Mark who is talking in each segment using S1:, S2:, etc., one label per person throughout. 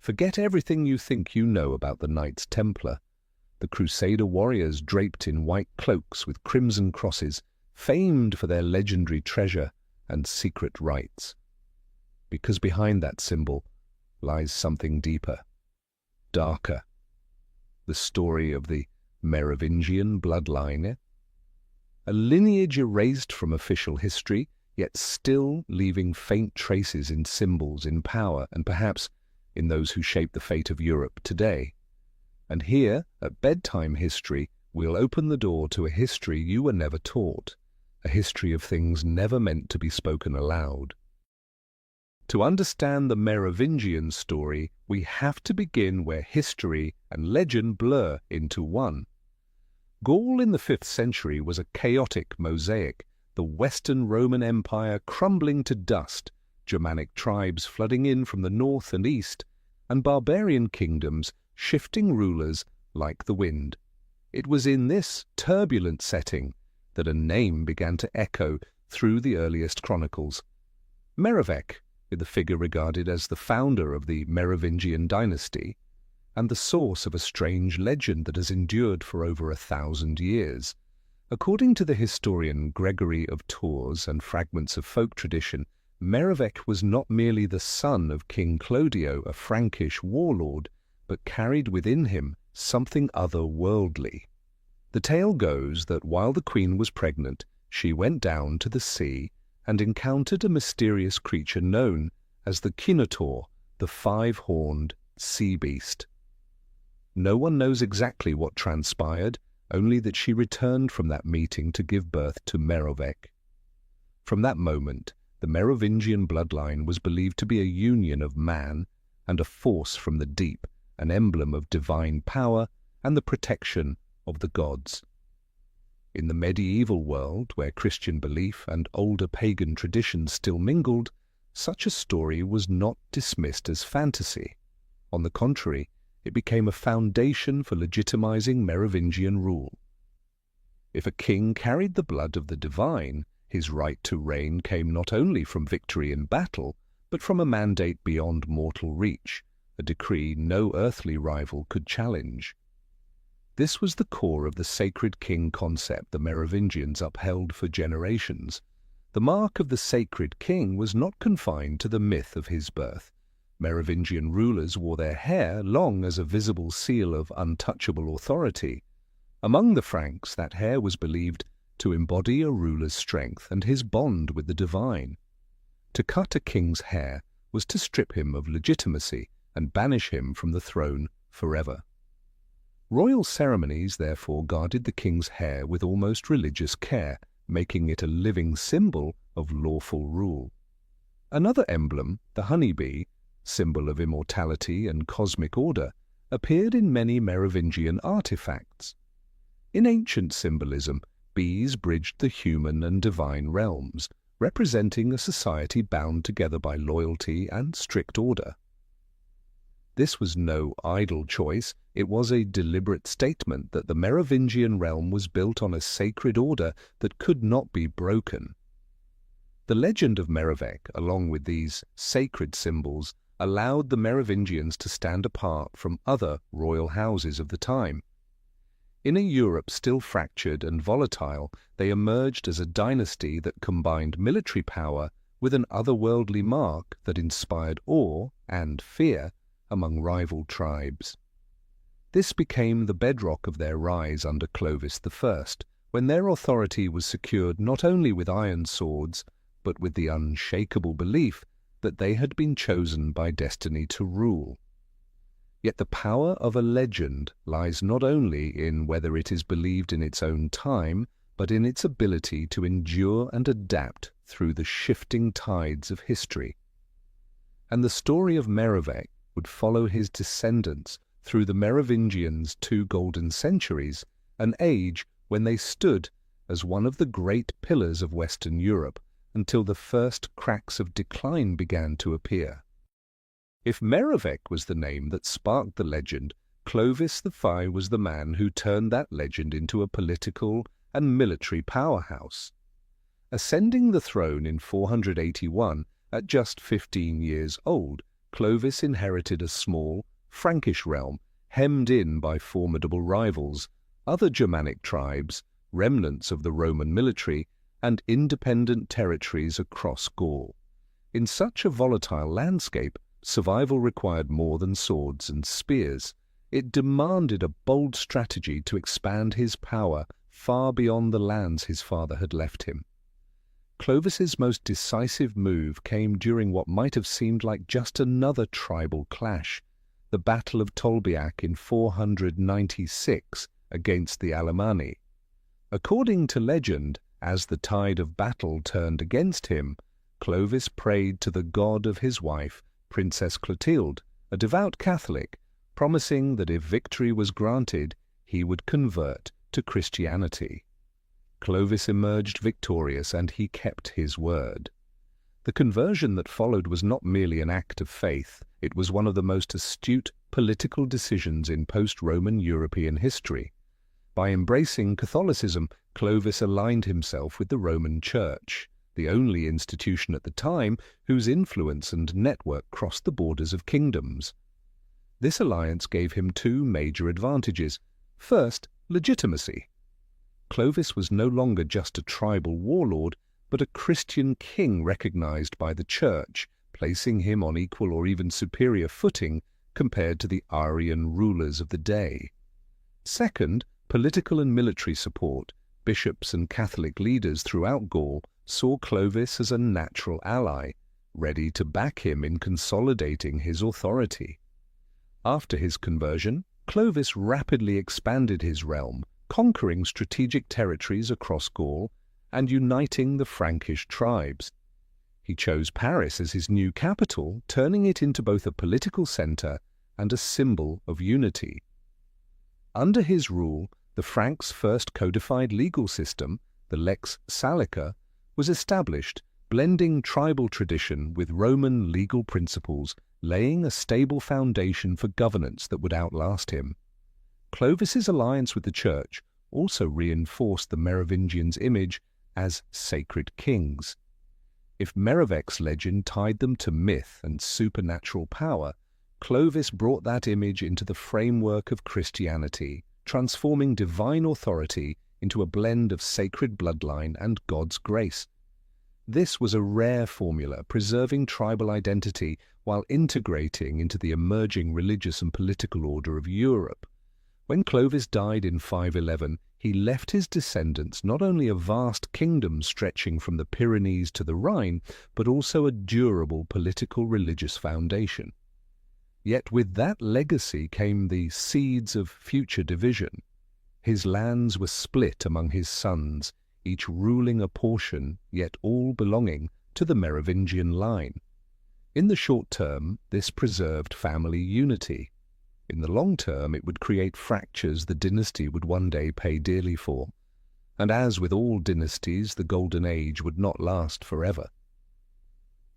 S1: Forget everything you think you know about the Knights Templar, the Crusader warriors draped in white cloaks with crimson crosses, famed for their legendary treasure and secret rites. Because behind that symbol lies something deeper, darker. The story of the Merovingian bloodline, a lineage erased from official history, yet still leaving faint traces in symbols, in power, and perhaps in those who shape the fate of Europe today. And here, at Bedtime History, we'll open the door to a history you were never taught, a history of things never meant to be spoken aloud. To understand the Merovingian story, we have to begin where history and legend blur into one. Gaul in the 5th century was a chaotic mosaic, the Western Roman Empire crumbling to dust, Germanic tribes flooding in from the north and east, and barbarian kingdoms shifting rulers like the wind. It was in this turbulent setting that a name began to echo through the earliest chronicles. Merovech, the figure regarded as the founder of the Merovingian dynasty, and the source of a strange legend that has endured for over 1,000 years. According to the historian Gregory of Tours and fragments of folk tradition, Merovech was not merely the son of King Clodio, a Frankish warlord, but carried within him something otherworldly. The tale goes that while the queen was pregnant, she went down to the sea and encountered a mysterious creature known as the Kinotaur, the 5-horned sea beast. No one knows exactly what transpired, only that she returned from that meeting to give birth to Merovech. From that moment, the Merovingian bloodline was believed to be a union of man and a force from the deep, an emblem of divine power and the protection of the gods. In the medieval world, where Christian belief and older pagan traditions still mingled, such a story was not dismissed as fantasy. On the contrary, it became a foundation for legitimizing Merovingian rule. If a king carried the blood of the divine, his right to reign came not only from victory in battle, but from a mandate beyond mortal reach, a decree no earthly rival could challenge. This was the core of the sacred king concept the Merovingians upheld for generations. The mark of the sacred king was not confined to the myth of his birth. Merovingian rulers wore their hair long as a visible seal of untouchable authority. Among the Franks, that hair was believed to embody a ruler's strength and his bond with the divine. To cut a king's hair was to strip him of legitimacy and banish him from the throne forever. Royal ceremonies therefore guarded the king's hair with almost religious care, making it a living symbol of lawful rule. Another emblem, the honeybee, symbol of immortality and cosmic order, appeared in many Merovingian artifacts. In ancient symbolism, bees bridged the human and divine realms, representing a society bound together by loyalty and strict order. This was no idle choice, it was a deliberate statement that the Merovingian realm was built on a sacred order that could not be broken. The legend of Merovech, along with these sacred symbols, allowed the Merovingians to stand apart from other royal houses of the time. In a Europe still fractured and volatile, they emerged as a dynasty that combined military power with an otherworldly mark that inspired awe and fear among rival tribes. This became the bedrock of their rise under Clovis I, when their authority was secured not only with iron swords, but with the unshakable belief that they had been chosen by destiny to rule. Yet the power of a legend lies not only in whether it is believed in its own time, but in its ability to endure and adapt through the shifting tides of history. And the story of Merovech would follow his descendants through the Merovingians' 2 golden centuries, an age when they stood as one of the great pillars of Western Europe until the first cracks of decline began to appear. If Merovech was the name that sparked the legend, Clovis I was the man who turned that legend into a political and military powerhouse. Ascending the throne in 481, at just 15 years old, Clovis inherited a small, Frankish realm hemmed in by formidable rivals, other Germanic tribes, remnants of the Roman military, and independent territories across Gaul. In such a volatile landscape, survival required more than swords and spears. It demanded a bold strategy to expand his power far beyond the lands his father had left him. Clovis's most decisive move came during what might have seemed like just another tribal clash, the Battle of Tolbiac in 496 against the Alemanni. According to legend, as the tide of battle turned against him, Clovis prayed to the god of his wife, Princess Clotilde, a devout Catholic, promising that if victory was granted, he would convert to Christianity. Clovis emerged victorious, and he kept his word. The conversion that followed was not merely an act of faith, it was one of the most astute political decisions in post-Roman European history. By embracing Catholicism, Clovis aligned himself with the Roman Church, the only institution at the time whose influence and network crossed the borders of kingdoms. This alliance gave him two major advantages. First, legitimacy. Clovis was no longer just a tribal warlord, but a Christian king recognized by the Church, placing him on equal or even superior footing compared to the Arian rulers of the day. Second, political and military support. Bishops and Catholic leaders throughout Gaul saw Clovis as a natural ally, ready to back him in consolidating his authority. After his conversion, Clovis rapidly expanded his realm, conquering strategic territories across Gaul and uniting the Frankish tribes. He chose Paris as his new capital, turning it into both a political center and a symbol of unity. Under his rule, the Franks' first codified legal system, the Lex Salica, was established, blending tribal tradition with Roman legal principles, laying a stable foundation for governance that would outlast him. Clovis's alliance with the Church also reinforced the Merovingians' image as sacred kings. If Merovec's legend tied them to myth and supernatural power, Clovis brought that image into the framework of Christianity, transforming divine authority into a blend of sacred bloodline and God's grace. This was a rare formula, preserving tribal identity while integrating into the emerging religious and political order of Europe. When Clovis died in 511, he left his descendants not only a vast kingdom stretching from the Pyrenees to the Rhine, but also a durable political religious foundation. Yet with that legacy came the seeds of future division. His lands were split among his sons, each ruling a portion, yet all belonging to the Merovingian line. In the short term, this preserved family unity. In the long term, it would create fractures the dynasty would one day pay dearly for. And as with all dynasties, the Golden Age would not last forever.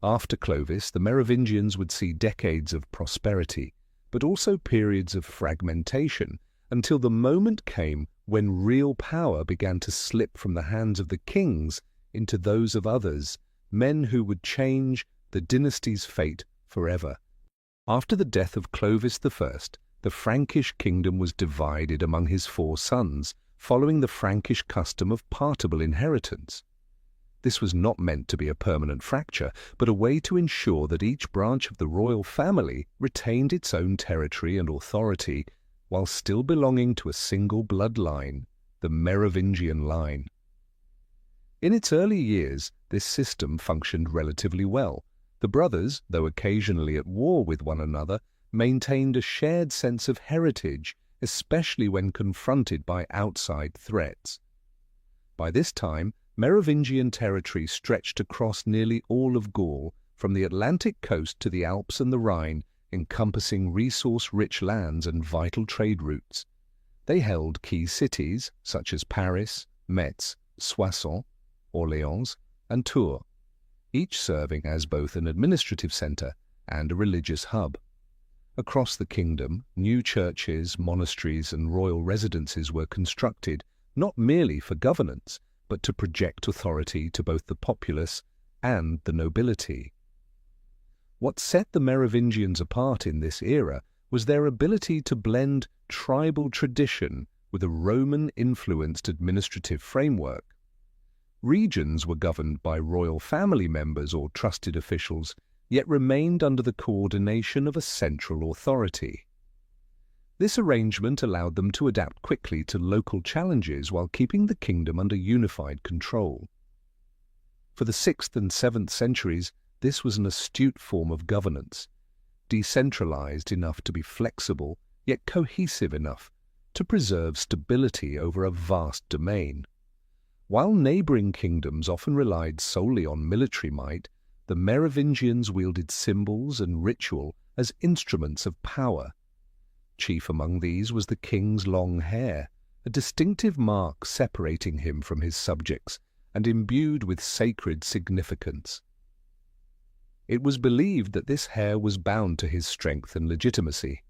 S1: After Clovis, the Merovingians would see decades of prosperity, but also periods of fragmentation, until the moment came when real power began to slip from the hands of the kings into those of others, men who would change the dynasty's fate forever. After the death of Clovis I, the Frankish kingdom was divided among his 4 sons, following the Frankish custom of partible inheritance. This was not meant to be a permanent fracture, but a way to ensure that each branch of the royal family retained its own territory and authority, while still belonging to a single bloodline, the Merovingian line. In its early years, this system functioned relatively well. The brothers, though occasionally at war with one another, maintained a shared sense of heritage, especially when confronted by outside threats. By this time, Merovingian territory stretched across nearly all of Gaul, from the Atlantic coast to the Alps and the Rhine, encompassing resource-rich lands and vital trade routes. They held key cities such as Paris, Metz, Soissons, Orléans, and Tours, each serving as both an administrative centre and a religious hub. Across the kingdom, new churches, monasteries, and royal residences were constructed, not merely for governance, but to project authority to both the populace and the nobility. What set the Merovingians apart in this era was their ability to blend tribal tradition with a Roman-influenced administrative framework. Regions were governed by royal family members or trusted officials, yet remained under the coordination of a central authority. This arrangement allowed them to adapt quickly to local challenges while keeping the kingdom under unified control. For the 6th and 7th centuries, this was an astute form of governance, decentralized enough to be flexible, yet cohesive enough to preserve stability over a vast domain. While neighboring kingdoms often relied solely on military might, the Merovingians wielded symbols and ritual as instruments of power. Chief among these was the king's long hair, a distinctive mark separating him from his subjects and imbued with sacred significance. It was believed that this hair was bound to his strength and legitimacy.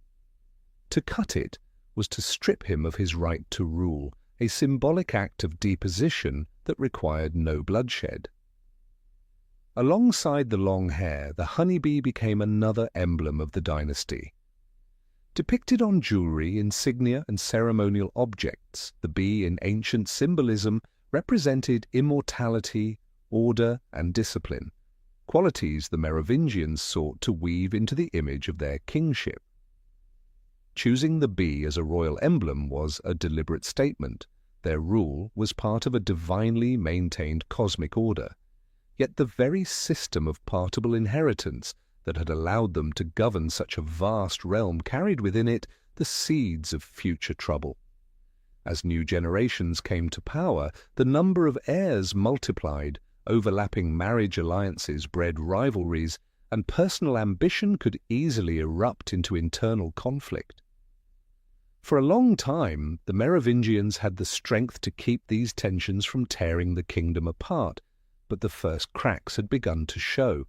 S1: To cut it was to strip him of his right to rule, a symbolic act of deposition that required no bloodshed. Alongside the long hair, the honeybee became another emblem of the dynasty. Depicted on jewelry, insignia, and ceremonial objects, the bee in ancient symbolism represented immortality, order, and discipline, qualities the Merovingians sought to weave into the image of their kingship. Choosing the bee as a royal emblem was a deliberate statement. Their rule was part of a divinely maintained cosmic order, yet the very system of partible inheritance that had allowed them to govern such a vast realm carried within it the seeds of future trouble. As new generations came to power, the number of heirs multiplied, overlapping marriage alliances bred rivalries, and personal ambition could easily erupt into internal conflict. For a long time, the Merovingians had the strength to keep these tensions from tearing the kingdom apart, but the first cracks had begun to show.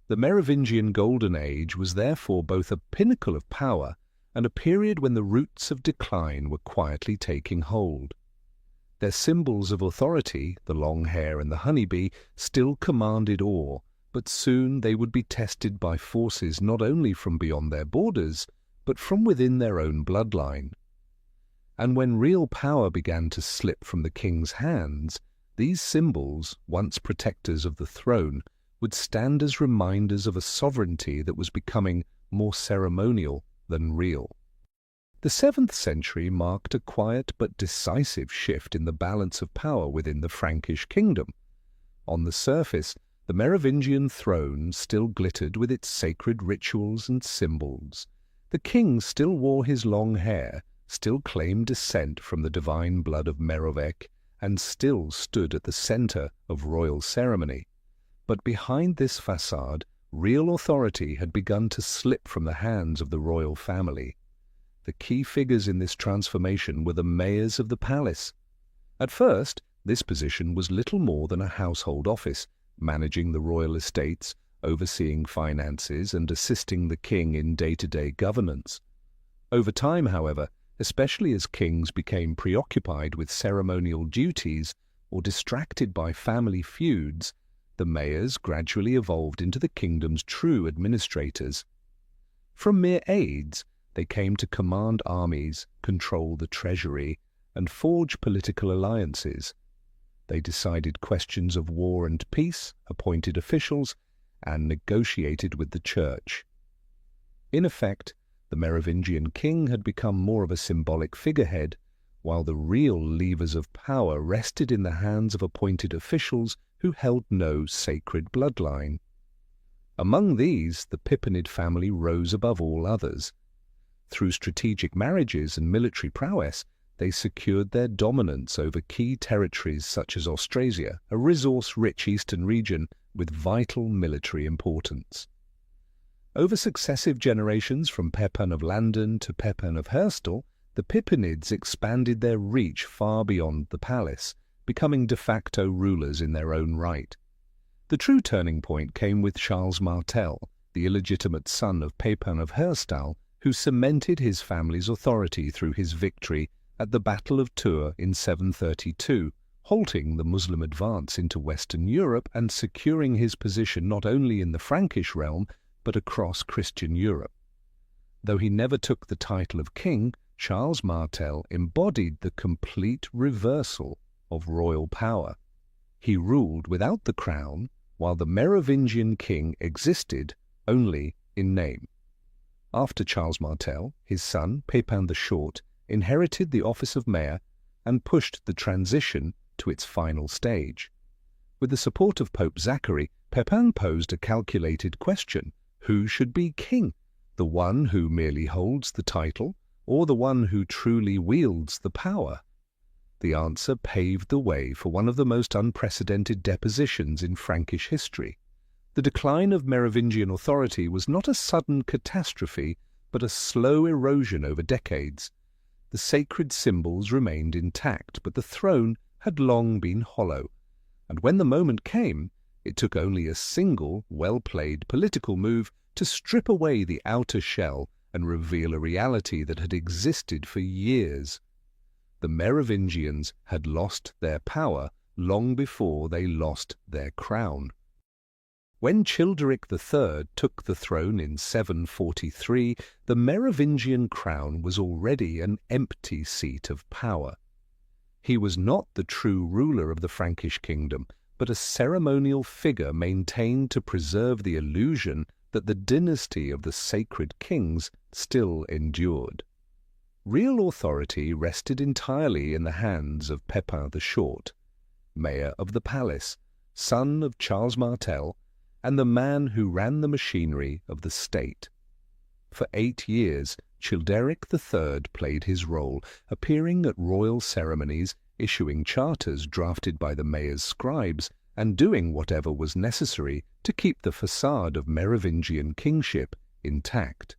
S1: The Merovingian Golden Age was therefore both a pinnacle of power and a period when the roots of decline were quietly taking hold. Their symbols of authority, the long hair and the honeybee, still commanded awe, but soon they would be tested by forces not only from beyond their borders, but from within their own bloodline. And when real power began to slip from the king's hands, these symbols, once protectors of the throne, would stand as reminders of a sovereignty that was becoming more ceremonial than real. The 7th century marked a quiet but decisive shift in the balance of power within the Frankish kingdom. On the surface, the Merovingian throne still glittered with its sacred rituals and symbols. The king still wore his long hair, still claimed descent from the divine blood of Merovec, and still stood at the center of royal ceremony. But behind this facade, real authority had begun to slip from the hands of the royal family. The key figures in this transformation were the mayors of the palace. At first, this position was little more than a household office, managing the royal estates, overseeing finances, and assisting the king in day-to-day governance. Over time, however, especially as kings became preoccupied with ceremonial duties or distracted by family feuds, the mayors gradually evolved into the kingdom's true administrators. From mere aides, they came to command armies, control the treasury, and forge political alliances. They decided questions of war and peace, appointed officials, and negotiated with the church. In effect, the Merovingian king had become more of a symbolic figurehead, while the real levers of power rested in the hands of appointed officials who held no sacred bloodline. Among these, the Pipinid family rose above all others. Through strategic marriages and military prowess, they secured their dominance over key territories such as Austrasia, a resource-rich eastern region with vital military importance. Over successive generations from Pepin of Landen to Pepin of Herstal, the Pipinids expanded their reach far beyond the palace, becoming de facto rulers in their own right. The true turning point came with Charles Martel, the illegitimate son of Pepin of Herstal, who cemented his family's authority through his victory at the Battle of Tours in 732, halting the Muslim advance into Western Europe and securing his position not only in the Frankish realm, but across Christian Europe. Though he never took the title of king, Charles Martel embodied the complete reversal of royal power. He ruled without the crown, while the Merovingian king existed only in name. After Charles Martel, his son, Pepin the Short, inherited the office of mayor and pushed the transition to its final stage. With the support of Pope Zachary, Pepin posed a calculated question: who should be king? The one who merely holds the title, or the one who truly wields the power? The answer paved the way for one of the most unprecedented depositions in Frankish history. The decline of Merovingian authority was not a sudden catastrophe, but a slow erosion over decades. The sacred symbols remained intact, but the throne had long been hollow. And when the moment came, it took only a single, well-played political move to strip away the outer shell and reveal a reality that had existed for years. The Merovingians had lost their power long before they lost their crown. When Childeric III took the throne in 743, the Merovingian crown was already an empty seat of power. He was not the true ruler of the Frankish kingdom, but a ceremonial figure maintained to preserve the illusion that the dynasty of the sacred kings still endured. Real authority rested entirely in the hands of Pepin the Short, mayor of the palace, son of Charles Martel, and the man who ran the machinery of the state. For 8 years, Childeric III played his role, appearing at royal ceremonies, issuing charters drafted by the mayor's scribes, and doing whatever was necessary to keep the facade of Merovingian kingship intact.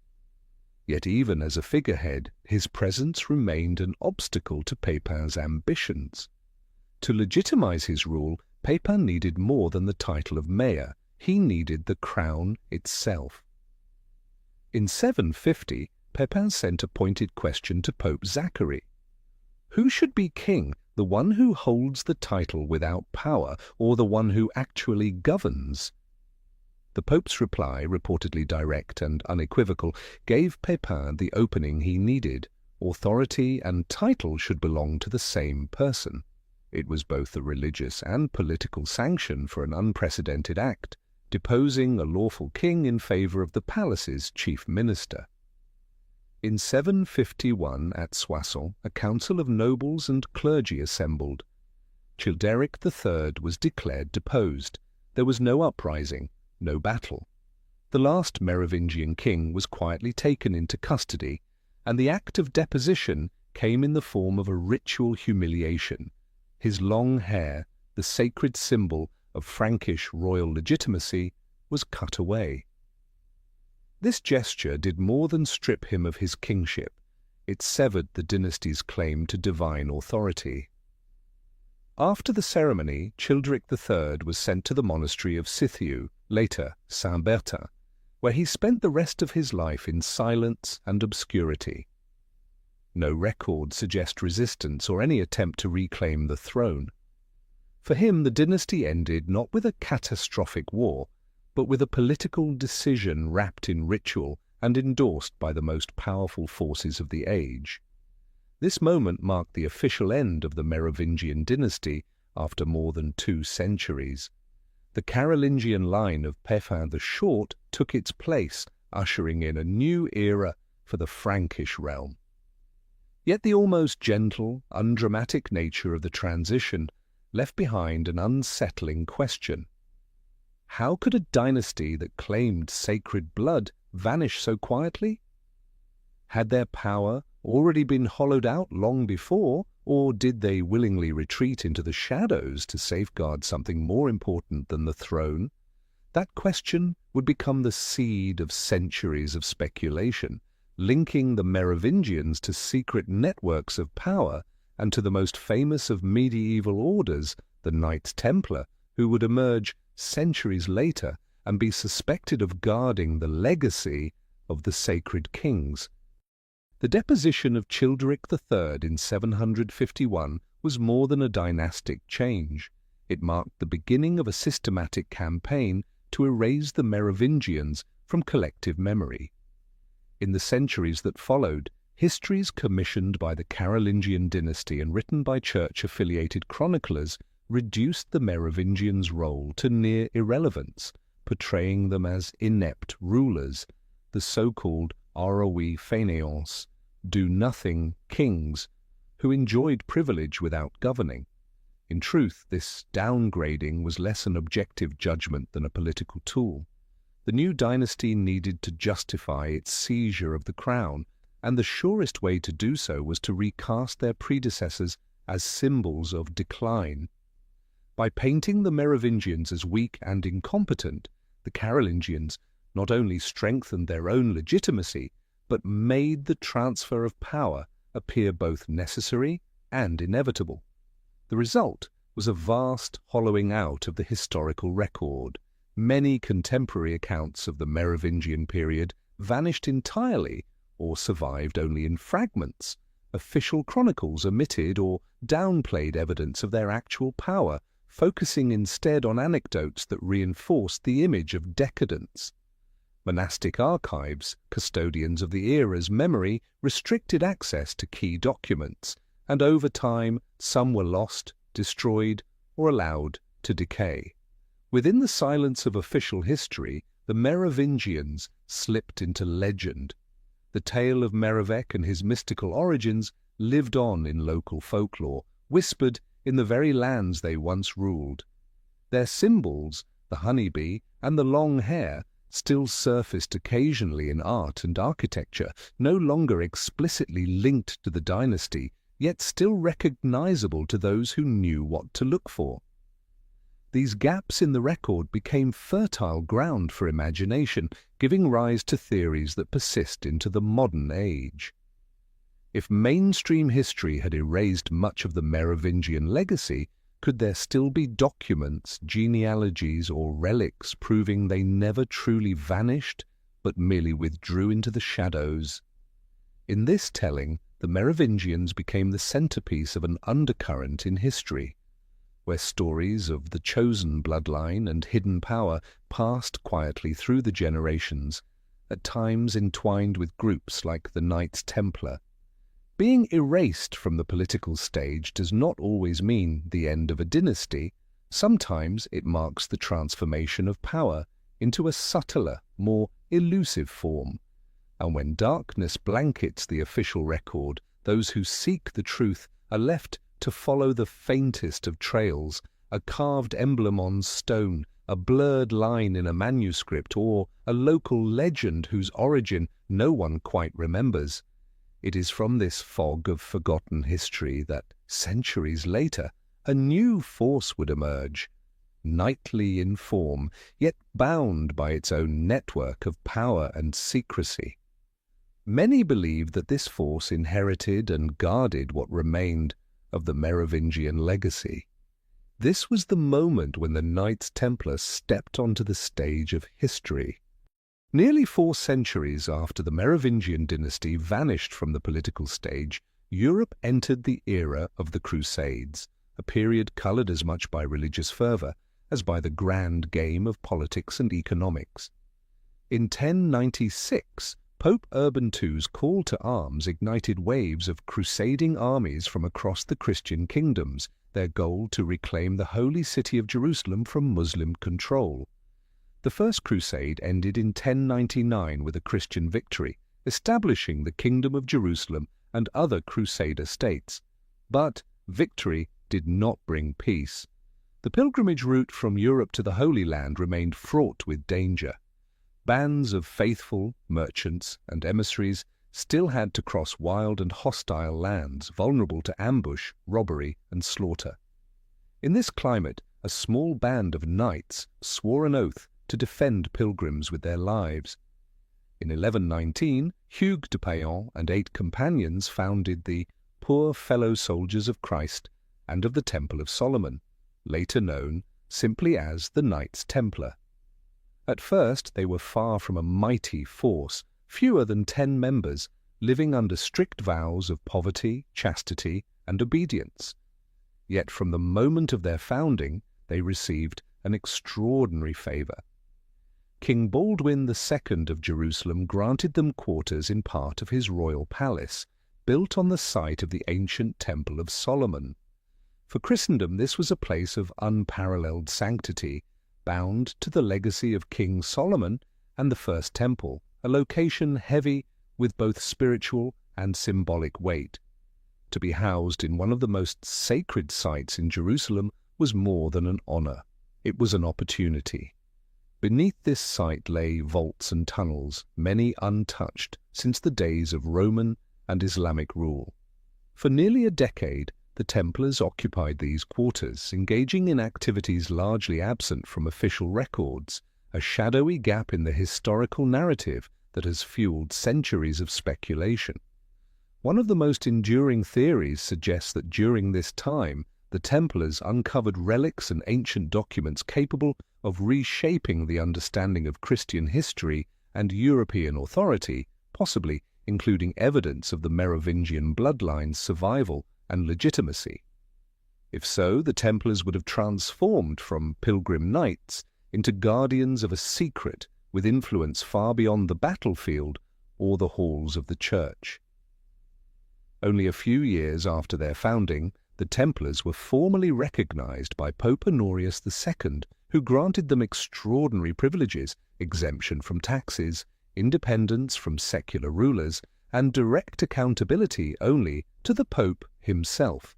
S1: Yet even as a figurehead, his presence remained an obstacle to Pepin's ambitions. To legitimize his rule, Pepin needed more than the title of mayor. He needed the crown itself. In 750, Pepin sent a pointed question to Pope Zachary. Who should be king, the one who holds the title without power, or the one who actually governs? The Pope's reply, reportedly direct and unequivocal, gave Pepin the opening he needed. Authority and title should belong to the same person. It was both a religious and political sanction for an unprecedented act, deposing a lawful king in favor of the palace's chief minister. In 751 at Soissons, a council of nobles and clergy assembled. Childeric III was declared deposed. There was no uprising, no battle. The last Merovingian king was quietly taken into custody, and the act of deposition came in the form of a ritual humiliation. His long hair, the sacred symbol of Frankish royal legitimacy, was cut away. This gesture did more than strip him of his kingship. It severed the dynasty's claim to divine authority. After the ceremony, Childeric III was sent to the monastery of Sithiou, later Saint-Bertin, where he spent the rest of his life in silence and obscurity. No records suggest resistance or any attempt to reclaim the throne. For him, the dynasty ended not with a catastrophic war, but with a political decision wrapped in ritual and endorsed by the most powerful forces of the age. This moment marked the official end of the Merovingian dynasty after more than 2 centuries. The Carolingian line of Pepin the Short took its place, ushering in a new era for the Frankish realm. Yet the almost gentle, undramatic nature of the transition left behind an unsettling question. How could a dynasty that claimed sacred blood vanish so quietly? Had their power already been hollowed out long before, or did they willingly retreat into the shadows to safeguard something more important than the throne? That question would become the seed of centuries of speculation, linking the Merovingians to secret networks of power and to the most famous of medieval orders, the Knights Templar, who would emerge centuries later and be suspected of guarding the legacy of the sacred kings. The deposition of Childeric III in 751 was more than a dynastic change. It marked the beginning of a systematic campaign to erase the Merovingians from collective memory. In the centuries that followed, histories commissioned by the Carolingian dynasty and written by church-affiliated chroniclers reduced the Merovingians' role to near irrelevance, portraying them as inept rulers, the so-called aroi fainéants, do-nothing kings, who enjoyed privilege without governing. In truth, this downgrading was less an objective judgment than a political tool. The new dynasty needed to justify its seizure of the crown, and the surest way to do so was to recast their predecessors as symbols of decline. By painting the Merovingians as weak and incompetent, the Carolingians not only strengthened their own legitimacy, but made the transfer of power appear both necessary and inevitable. The result was a vast hollowing out of the historical record. Many contemporary accounts of the Merovingian period vanished entirely or survived only in fragments. Official chronicles omitted or downplayed evidence of their actual power, focusing instead on anecdotes that reinforced the image of decadence. Monastic archives, custodians of the era's memory, restricted access to key documents, and over time some were lost, destroyed, or allowed to decay. Within the silence of official history, the Merovingians slipped into legend. The tale of Merovech and his mystical origins lived on in local folklore, whispered in the very lands they once ruled. Their symbols, the honeybee and the long hair, still surfaced occasionally in art and architecture, no longer explicitly linked to the dynasty, yet still recognizable to those who knew what to look for. These gaps in the record became fertile ground for imagination, giving rise to theories that persist into the modern age. If mainstream history had erased much of the Merovingian legacy, could there still be documents, genealogies, or relics proving they never truly vanished, but merely withdrew into the shadows? In this telling, the Merovingians became the centerpiece of an undercurrent in history, where stories of the chosen bloodline and hidden power passed quietly through the generations, at times entwined with groups like the Knights Templar. Being erased from the political stage does not always mean the end of a dynasty. Sometimes it marks the transformation of power into a subtler, more elusive form. And when darkness blankets the official record, those who seek the truth are left to follow the faintest of trails, a carved emblem on stone, a blurred line in a manuscript, or a local legend whose origin no one quite remembers. It is from this fog of forgotten history that, centuries later, a new force would emerge, knightly in form, yet bound by its own network of power and secrecy. Many believe that this force inherited and guarded what remained of the Merovingian legacy. This was the moment when the Knights Templar stepped onto the stage of history. Nearly 4 centuries after the Merovingian dynasty vanished from the political stage, Europe entered the era of the Crusades, a period colored as much by religious fervor as by the grand game of politics and economics. In 1096, Pope Urban II's call to arms ignited waves of crusading armies from across the Christian kingdoms, their goal to reclaim the holy city of Jerusalem from Muslim control. The First Crusade ended in 1099 with a Christian victory, establishing the Kingdom of Jerusalem and other Crusader states. But victory did not bring peace. The pilgrimage route from Europe to the Holy Land remained fraught with danger. Bands of faithful merchants and emissaries still had to cross wild and hostile lands, vulnerable to ambush, robbery, and slaughter. In this climate, a small band of knights swore an oath to defend pilgrims with their lives. In 1119, Hugues de Payan and 8 companions founded the Poor Fellow Soldiers of Christ and of the Temple of Solomon, later known simply as the Knights Templar. At first, they were far from a mighty force, fewer than 10 members, living under strict vows of poverty, chastity, and obedience. Yet from the moment of their founding, they received an extraordinary favor. King Baldwin II of Jerusalem granted them quarters in part of his royal palace, built on the site of the ancient Temple of Solomon. For Christendom, this was a place of unparalleled sanctity, bound to the legacy of King Solomon and the First Temple, a location heavy with both spiritual and symbolic weight. To be housed in one of the most sacred sites in Jerusalem was more than an honor. It was an opportunity. Beneath this site lay vaults and tunnels, many untouched since the days of Roman and Islamic rule. For nearly a decade, the Templars occupied these quarters, engaging in activities largely absent from official records, a shadowy gap in the historical narrative that has fueled centuries of speculation. One of the most enduring theories suggests that during this time, the Templars uncovered relics and ancient documents capable of reshaping the understanding of Christian history and European authority, possibly including evidence of the Merovingian bloodline's survival and legitimacy. If so, the Templars would have transformed from pilgrim knights into guardians of a secret with influence far beyond the battlefield or the halls of the church. Only a few years after their founding, the Templars were formally recognized by Pope Honorius II, who granted them extraordinary privileges, exemption from taxes, independence from secular rulers, and direct accountability only to the Pope himself.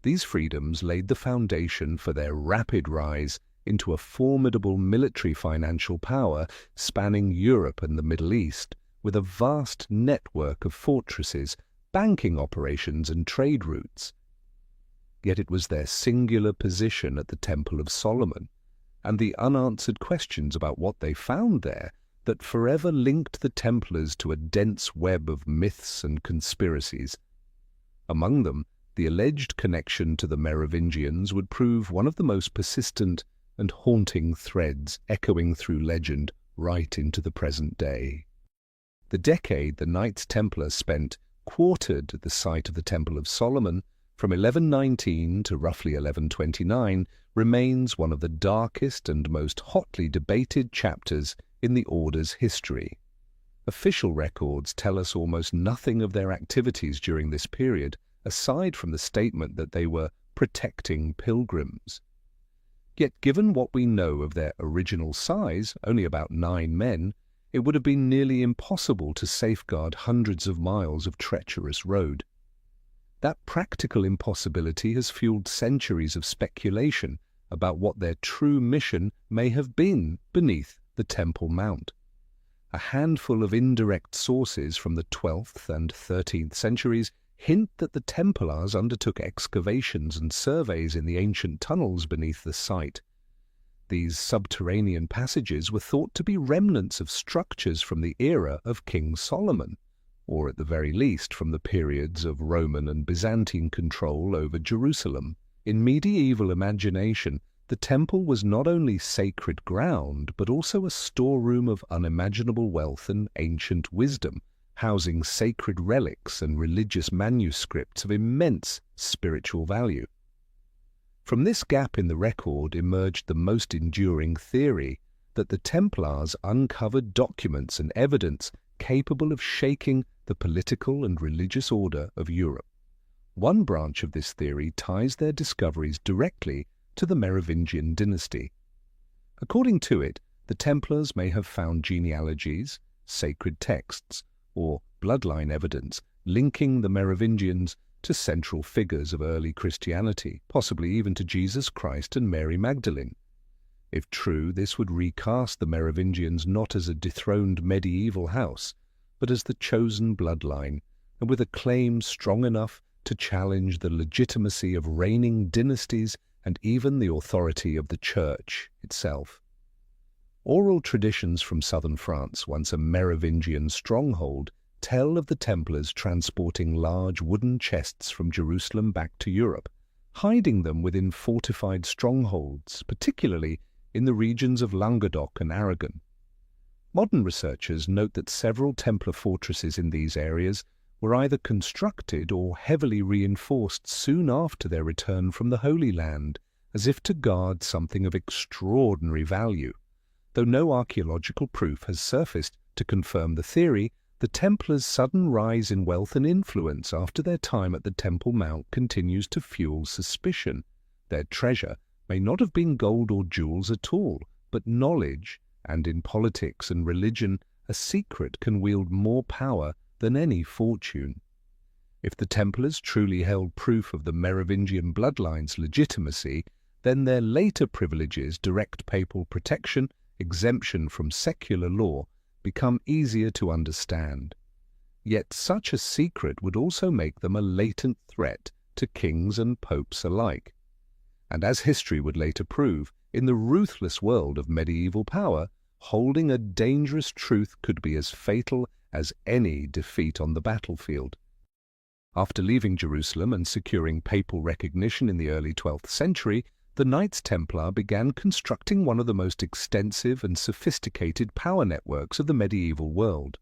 S1: These freedoms laid the foundation for their rapid rise into a formidable military financial power spanning Europe and the Middle East, with a vast network of fortresses, banking operations and trade routes. Yet it was their singular position at the Temple of Solomon, and the unanswered questions about what they found there, that forever linked the Templars to a dense web of myths and conspiracies. Among them, the alleged connection to the Merovingians would prove one of the most persistent and haunting threads echoing through legend right into the present day. The decade the Knights Templar spent quartered at the site of the Temple of Solomon from 1119 to roughly 1129 remains one of the darkest and most hotly debated chapters in the order's history. Official records tell us almost nothing of their activities during this period, aside from the statement that they were protecting pilgrims. Yet given what we know of their original size, only about 9 men, it would have been nearly impossible to safeguard hundreds of miles of treacherous road. That practical impossibility has fueled centuries of speculation about what their true mission may have been beneath the Temple Mount. A handful of indirect sources from the 12th and 13th centuries hint that the Templars undertook excavations and surveys in the ancient tunnels beneath the site. These subterranean passages were thought to be remnants of structures from the era of King Solomon, or at the very least from the periods of Roman and Byzantine control over Jerusalem. In medieval imagination, the temple was not only sacred ground, but also a storeroom of unimaginable wealth and ancient wisdom, housing sacred relics and religious manuscripts of immense spiritual value. From this gap in the record emerged the most enduring theory that the Templars uncovered documents and evidence capable of shaking the political and religious order of Europe. One branch of this theory ties their discoveries directly to the Merovingian dynasty. According to it, the Templars may have found genealogies, sacred texts, or bloodline evidence linking the Merovingians to central figures of early Christianity, possibly even to Jesus Christ and Mary Magdalene. If true, this would recast the Merovingians not as a dethroned medieval house, but as the chosen bloodline, and with a claim strong enough to challenge the legitimacy of reigning dynasties and even the authority of the Church itself. Oral traditions from southern France, once a Merovingian stronghold, tell of the Templars transporting large wooden chests from Jerusalem back to Europe, hiding them within fortified strongholds, particularly in the regions of Languedoc and Aragon. Modern researchers note that several Templar fortresses in these areas were either constructed or heavily reinforced soon after their return from the Holy Land, as if to guard something of extraordinary value. Though no archaeological proof has surfaced to confirm the theory, the Templars' sudden rise in wealth and influence after their time at the Temple Mount continues to fuel suspicion. Their treasure may not have been gold or jewels at all, but knowledge, and in politics and religion, a secret can wield more power than any fortune. If the Templars truly held proof of the Merovingian bloodline's legitimacy, then their later privileges, direct papal protection, exemption from secular law, become easier to understand. Yet such a secret would also make them a latent threat to kings and popes alike. And as history would later prove, in the ruthless world of medieval power, holding a dangerous truth could be as fatal as any defeat on the battlefield. After leaving Jerusalem and securing papal recognition in the early 12th century, the Knights Templar began constructing one of the most extensive and sophisticated power networks of the medieval world.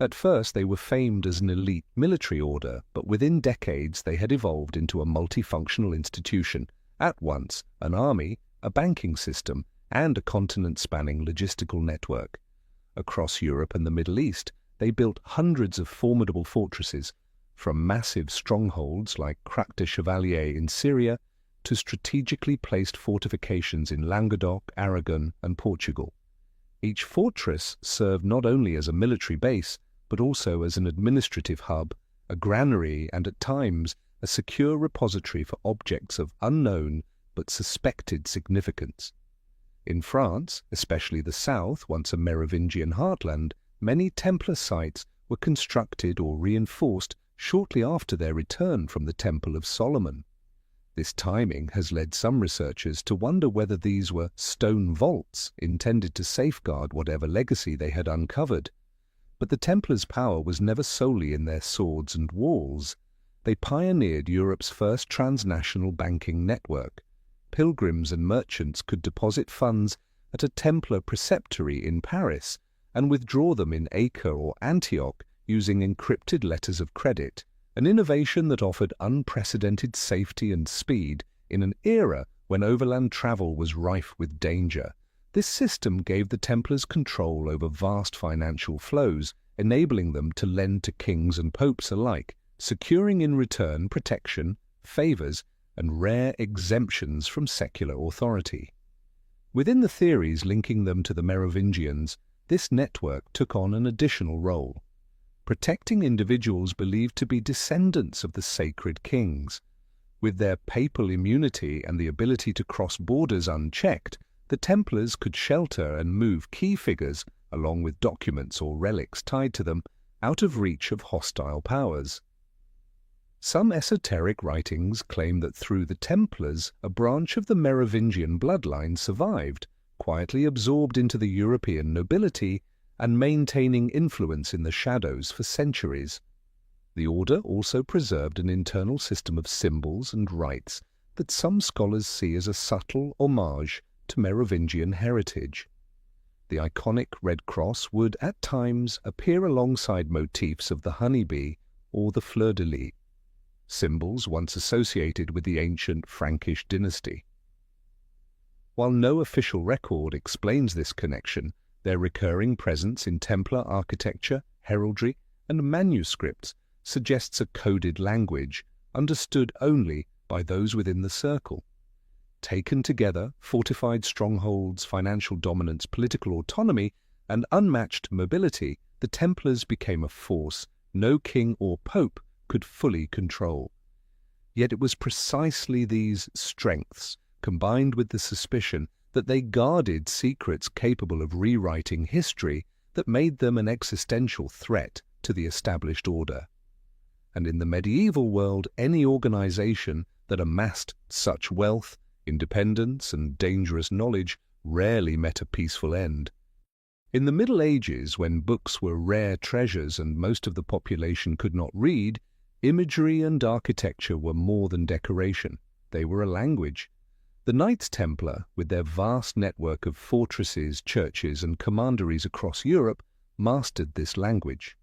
S1: At first they were famed as an elite military order, but within decades they had evolved into a multifunctional institution, at once an army, a banking system, and a continent-spanning logistical network. Across Europe and the Middle East, they built hundreds of formidable fortresses, from massive strongholds like Crac de Chevalier in Syria to strategically placed fortifications in Languedoc, Aragon, and Portugal. Each fortress served not only as a military base, but also as an administrative hub, a granary, and at times a secure repository for objects of unknown but suspected significance. In France, especially the south, once a Merovingian heartland, many Templar sites were constructed or reinforced shortly after their return from the Temple of Solomon. This timing has led some researchers to wonder whether these were stone vaults intended to safeguard whatever legacy they had uncovered. But the Templars' power was never solely in their swords and walls. They pioneered Europe's first transnational banking network. Pilgrims and merchants could deposit funds at a Templar preceptory in Paris and withdraw them in Acre or Antioch using encrypted letters of credit, an innovation that offered unprecedented safety and speed in an era when overland travel was rife with danger. This system gave the Templars control over vast financial flows, enabling them to lend to kings and popes alike, securing in return protection, favors, and rare exemptions from secular authority. Within the theories linking them to the Merovingians, this network took on an additional role, protecting individuals believed to be descendants of the sacred kings. With their papal immunity and the ability to cross borders unchecked, the Templars could shelter and move key figures, along with documents or relics tied to them, out of reach of hostile powers. Some esoteric writings claim that through the Templars, a branch of the Merovingian bloodline survived, quietly absorbed into the European nobility and maintaining influence in the shadows for centuries. The order also preserved an internal system of symbols and rites that some scholars see as a subtle homage to Merovingian heritage. The iconic Red Cross would at times appear alongside motifs of the honeybee or the fleur-de-lis, symbols once associated with the ancient Frankish dynasty. While no official record explains this connection, their recurring presence in Templar architecture, heraldry, and manuscripts suggests a coded language, understood only by those within the circle. Taken together, fortified strongholds, financial dominance, political autonomy, and unmatched mobility, the Templars became a force no king or pope could fully control. Yet it was precisely these strengths, combined with the suspicion that they guarded secrets capable of rewriting history, that made them an existential threat to the established order. And in the medieval world, any organization that amassed such wealth, independence, and dangerous knowledge rarely met a peaceful end. In the Middle Ages, when books were rare treasures and most of the population could not read, imagery and architecture were more than decoration. They were a language. The Knights Templar, with their vast network of fortresses, churches, and commanderies across Europe, mastered this language.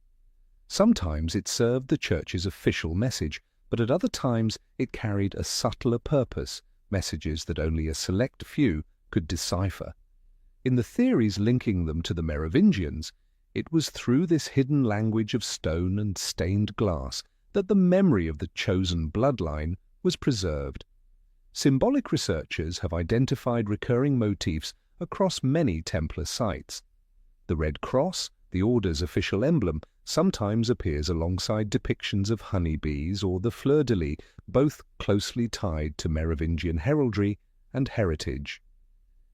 S1: Sometimes it served the Church's official message, but at other times it carried a subtler purpose, messages that only a select few could decipher. In the theories linking them to the Merovingians, it was through this hidden language of stone and stained glass that the memory of the chosen bloodline was preserved. Symbolic researchers have identified recurring motifs across many Templar sites. The Red Cross, the Order's official emblem, sometimes appears alongside depictions of honeybees or the fleur-de-lis, both closely tied to Merovingian heraldry and heritage.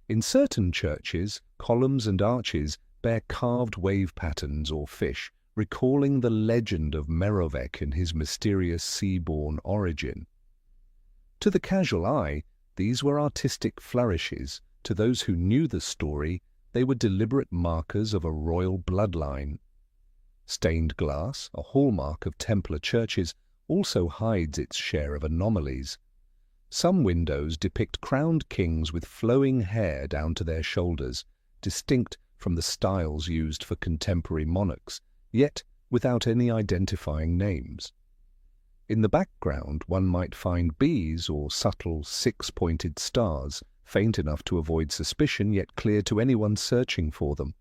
S1: In certain churches, columns and arches bear carved wave patterns or fish, recalling the legend of Merovec and his mysterious sea-born origin. To the casual eye, these were artistic flourishes. To those who knew the story, they were deliberate markers of a royal bloodline. Stained glass, a hallmark of Templar churches, also hides its share of anomalies. Some windows depict crowned kings with flowing hair down to their shoulders, distinct from the styles used for contemporary monarchs, yet without any identifying names. In the background, one might find bees or subtle six-pointed stars, faint enough to avoid suspicion yet clear to anyone searching for them.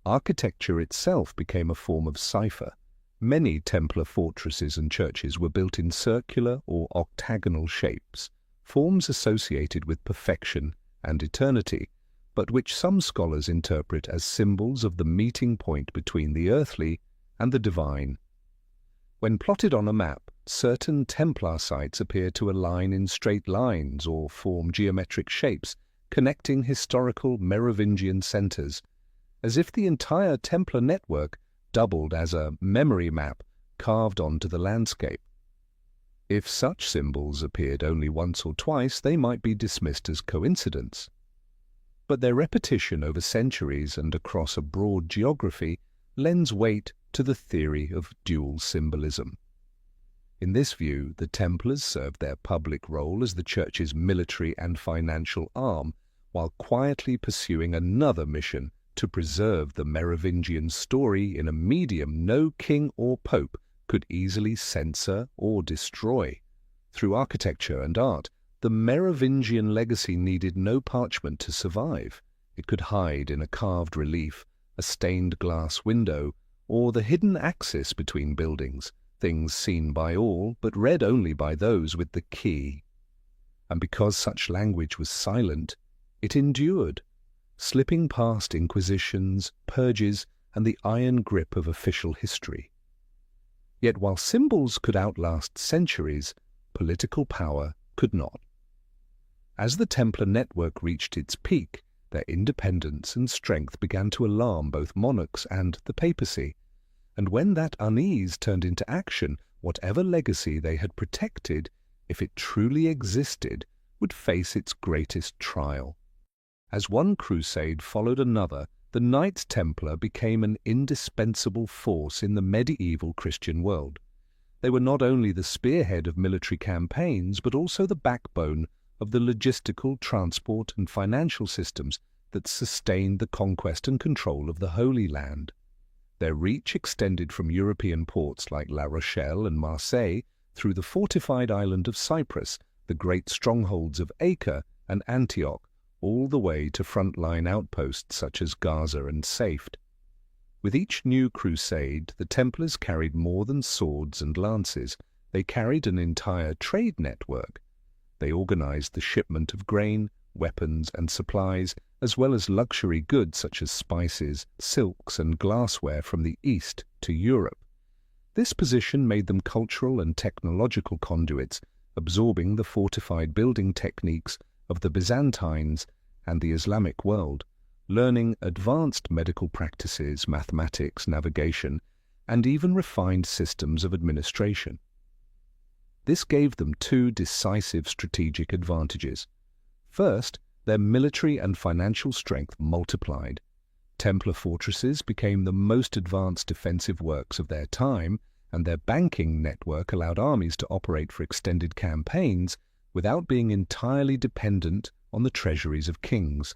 S1: Architecture itself became a form of cipher. Many Templar fortresses and churches were built in circular or octagonal shapes, forms associated with perfection and eternity, but which some scholars interpret as symbols of the meeting point between the earthly and the divine. When plotted on a map, certain Templar sites appear to align in straight lines or form geometric shapes, connecting historical Merovingian centers, as if the entire Templar network doubled as a memory map carved onto the landscape. If such symbols appeared only once or twice, they might be dismissed as coincidence. But their repetition over centuries and across a broad geography lends weight to the theory of dual symbolism. In this view, the Templars served their public role as the Church's military and financial arm, while quietly pursuing another mission to preserve the Merovingian story in a medium no king or pope could easily censor or destroy. Through architecture and art, the Merovingian legacy needed no parchment to survive. It could hide in a carved relief, a stained glass window, or the hidden axis between buildings, things seen by all but read only by those with the key. And because such language was silent, it endured, slipping past inquisitions, purges, and the iron grip of official history. Yet while symbols could outlast centuries, political power could not. As the Templar network reached its peak, their independence and strength began to alarm both monarchs and the papacy, and when that unease turned into action, whatever legacy they had protected, if it truly existed, would face its greatest trial. As one crusade followed another, the Knights Templar became an indispensable force in the medieval Christian world. They were not only the spearhead of military campaigns, but also the backbone of the logistical, transport, and financial systems that sustained the conquest and control of the Holy Land. Their reach extended from European ports like La Rochelle and Marseille through the fortified island of Cyprus, the great strongholds of Acre and Antioch, all the way to frontline outposts such as Gaza and Safed. With each new crusade, the Templars carried more than swords and lances. They carried an entire trade network. They organized the shipment of grain, weapons, and supplies, as well as luxury goods such as spices, silks, and glassware from the East to Europe. This position made them cultural and technological conduits, absorbing the fortified building techniques of the Byzantines and the Islamic world, learning advanced medical practices, mathematics, navigation, and even refined systems of administration. This gave them two decisive strategic advantages. First, their military and financial strength multiplied. Templar fortresses became the most advanced defensive works of their time, and their banking network allowed armies to operate for extended campaigns without being entirely dependent on the treasuries of kings.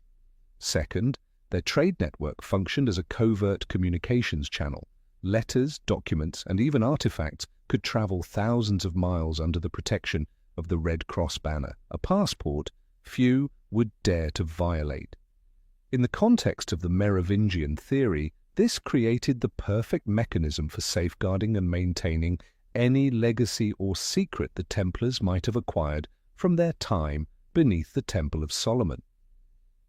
S1: Second, their trade network functioned as a covert communications channel. Letters, documents, and even artifacts could travel thousands of miles under the protection of the Red Cross banner, a passport few would dare to violate. In the context of the Merovingian theory, this created the perfect mechanism for safeguarding and maintaining any legacy or secret the Templars might have acquired from their time beneath the Temple of Solomon.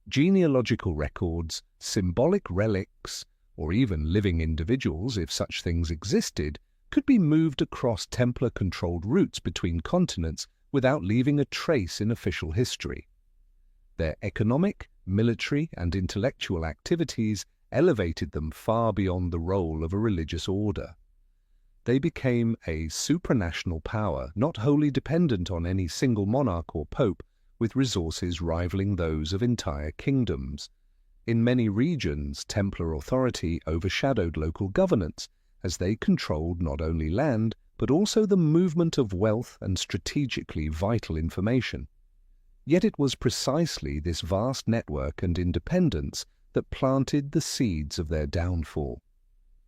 S1: Genealogical records, symbolic relics, or even living individuals, if such things existed, could be moved across Templar-controlled routes between continents without leaving a trace in official history. Their economic, military, and intellectual activities elevated them far beyond the role of a religious order. They became a supranational power, not wholly dependent on any single monarch or pope, with resources rivaling those of entire kingdoms. In many regions, Templar authority overshadowed local governance, as they controlled not only land, but also the movement of wealth and strategically vital information. Yet it was precisely this vast network and independence that planted the seeds of their downfall.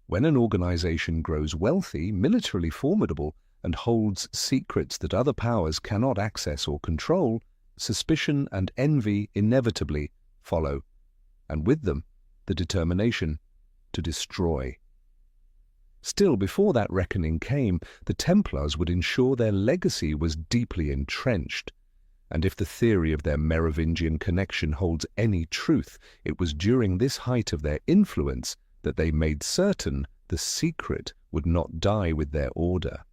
S1: When an organization grows wealthy, militarily formidable, and holds secrets that other powers cannot access or control, suspicion and envy inevitably follow, and with them, the determination to destroy. Still, before that reckoning came, the Templars would ensure their legacy was deeply entrenched. And if the theory of their Merovingian connection holds any truth, it was during this height of their influence that they made certain the secret would not die with their order.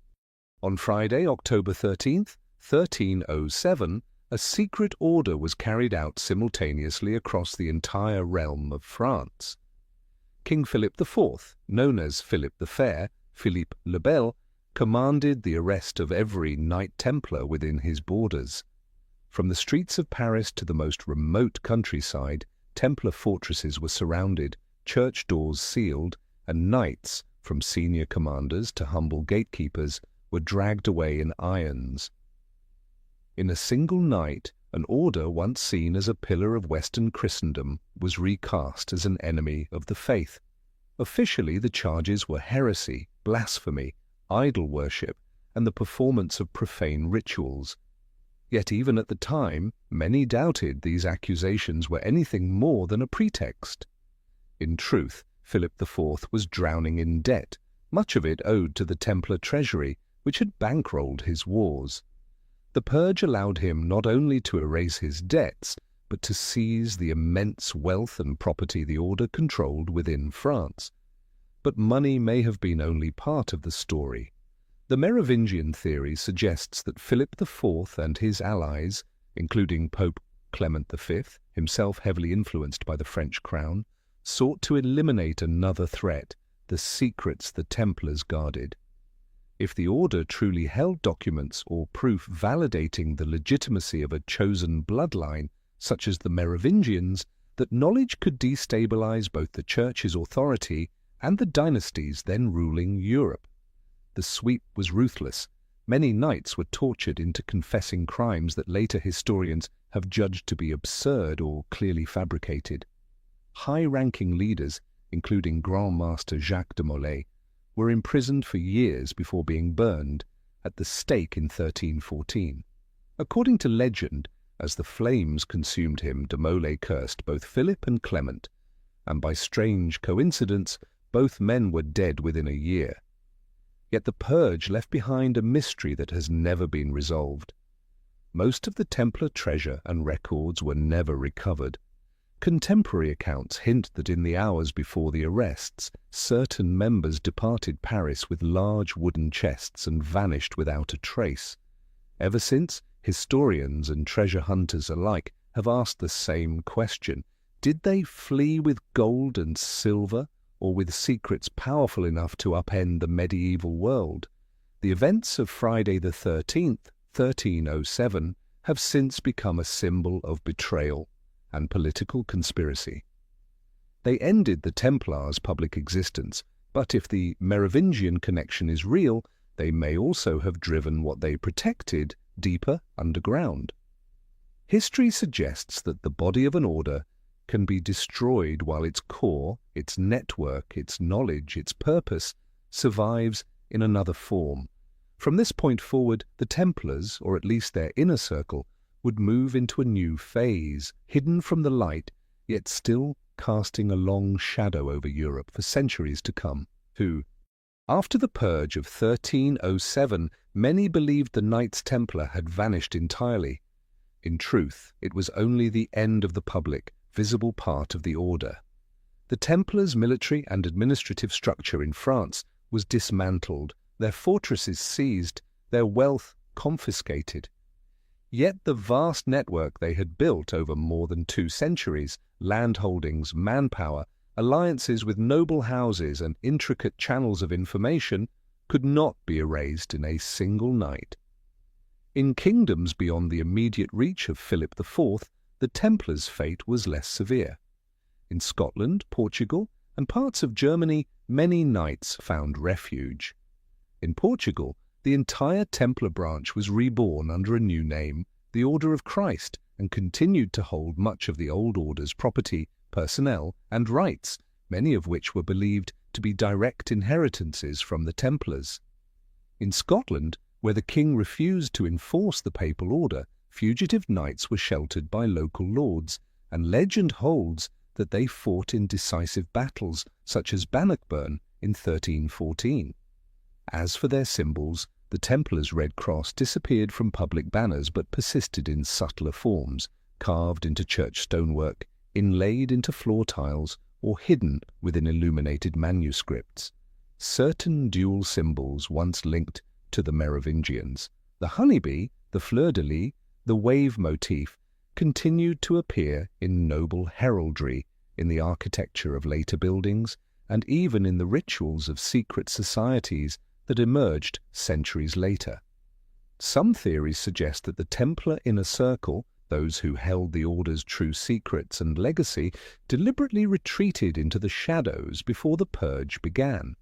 S1: On Friday, October 13th, 1307, a secret order was carried out simultaneously across the entire realm of France. King Philip IV, known as Philip the Fair, Philippe le Bel, commanded the arrest of every Knight Templar within his borders. From the streets of Paris to the most remote countryside, Templar fortresses were surrounded, church doors sealed, and knights, from senior commanders to humble gatekeepers, were dragged away in irons. In a single night, an order once seen as a pillar of Western Christendom was recast as an enemy of the faith. Officially, the charges were heresy, blasphemy, idol worship, and the performance of profane rituals. Yet even at the time, many doubted these accusations were anything more than a pretext. In truth, Philip IV was drowning in debt, much of it owed to the Templar treasury, which had bankrolled his wars. The purge allowed him not only to erase his debts, but to seize the immense wealth and property the order controlled within France. But money may have been only part of the story. The Merovingian theory suggests that Philip IV and his allies, including Pope Clement V, himself heavily influenced by the French crown, sought to eliminate another threat, the secrets the Templars guarded. If the order truly held documents or proof validating the legitimacy of a chosen bloodline, such as the Merovingians, that knowledge could destabilize both the Church's authority and the dynasties then ruling Europe. The sweep was ruthless. Many knights were tortured into confessing crimes that later historians have judged to be absurd or clearly fabricated. High-ranking leaders, including Grand Master Jacques de Molay, were imprisoned for years before being burned at the stake in 1314. According to legend, as the flames consumed him, de Molay cursed both Philip and Clement, and by strange coincidence, both men were dead within a year. Yet the purge left behind a mystery that has never been resolved. Most of the Templar treasure and records were never recovered. Contemporary accounts hint that in the hours before the arrests, certain members departed Paris with large wooden chests and vanished without a trace. Ever since, historians and treasure hunters alike have asked the same question. Did they flee with gold and silver, or with secrets powerful enough to upend the medieval world? The events of Friday the 13th, 1307, have since become a symbol of betrayal and political conspiracy. They ended the Templars' public existence, but if the Merovingian connection is real, they may also have driven what they protected deeper underground. History suggests that the body of an order can be destroyed while its core, its network, its knowledge, its purpose, survives in another form. From this point forward, the Templars, or at least their inner circle, would move into a new phase, hidden from the light, yet still casting a long shadow over Europe for centuries to come, who, after the purge of 1307, many believed the Knights Templar had vanished entirely. In truth, it was only the end of the public, visible part of the order. The Templars' military and administrative structure in France was dismantled, their fortresses seized, their wealth confiscated. Yet the vast network they had built over more than 2 centuries, landholdings, manpower, alliances with noble houses and intricate channels of information, could not be erased in a single night. In kingdoms beyond the immediate reach of Philip IV, the Templars' fate was less severe. In Scotland, Portugal, and parts of Germany, many knights found refuge. In Portugal, the entire Templar branch was reborn under a new name, the Order of Christ, and continued to hold much of the old order's property, personnel, and rights, many of which were believed to be direct inheritances from the Templars. In Scotland, where the king refused to enforce the papal order, fugitive knights were sheltered by local lords, and legend holds that they fought in decisive battles, such as Bannockburn in 1314. As for their symbols, the Templars' Red Cross disappeared from public banners but persisted in subtler forms, carved into church stonework, inlaid into floor tiles, or hidden within illuminated manuscripts. Certain dual symbols once linked to the Merovingians, the honeybee, the fleur-de-lis, the wave motif, continued to appear in noble heraldry, in the architecture of later buildings, and even in the rituals of secret societies that emerged centuries later. Some theories suggest that the Templar inner circle, those who held the order's true secrets and legacy, deliberately retreated into the shadows before the purge began.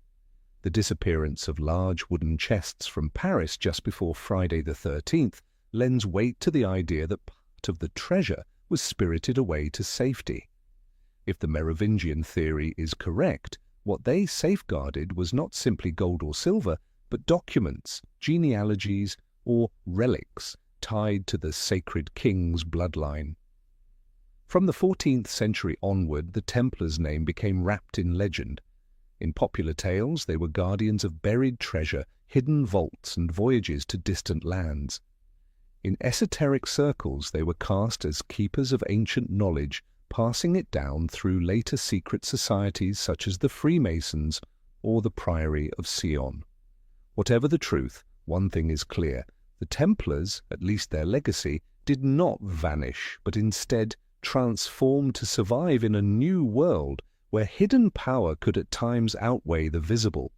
S1: The disappearance of large wooden chests from Paris just before Friday the 13th lends weight to the idea that part of the treasure was spirited away to safety. If the Merovingian theory is correct, what they safeguarded was not simply gold or silver, but documents, genealogies, or relics tied to the sacred king's bloodline. From the 14th century onward, the Templars' name became wrapped in legend. In popular tales, they were guardians of buried treasure, hidden vaults, and voyages to distant lands. In esoteric circles, they were cast as keepers of ancient knowledge, passing it down through later secret societies such as the Freemasons or the Priory of Sion. Whatever the truth, one thing is clear: the Templars, at least their legacy, did not vanish, but instead transformed to survive in a new world where hidden power could at times outweigh the visible.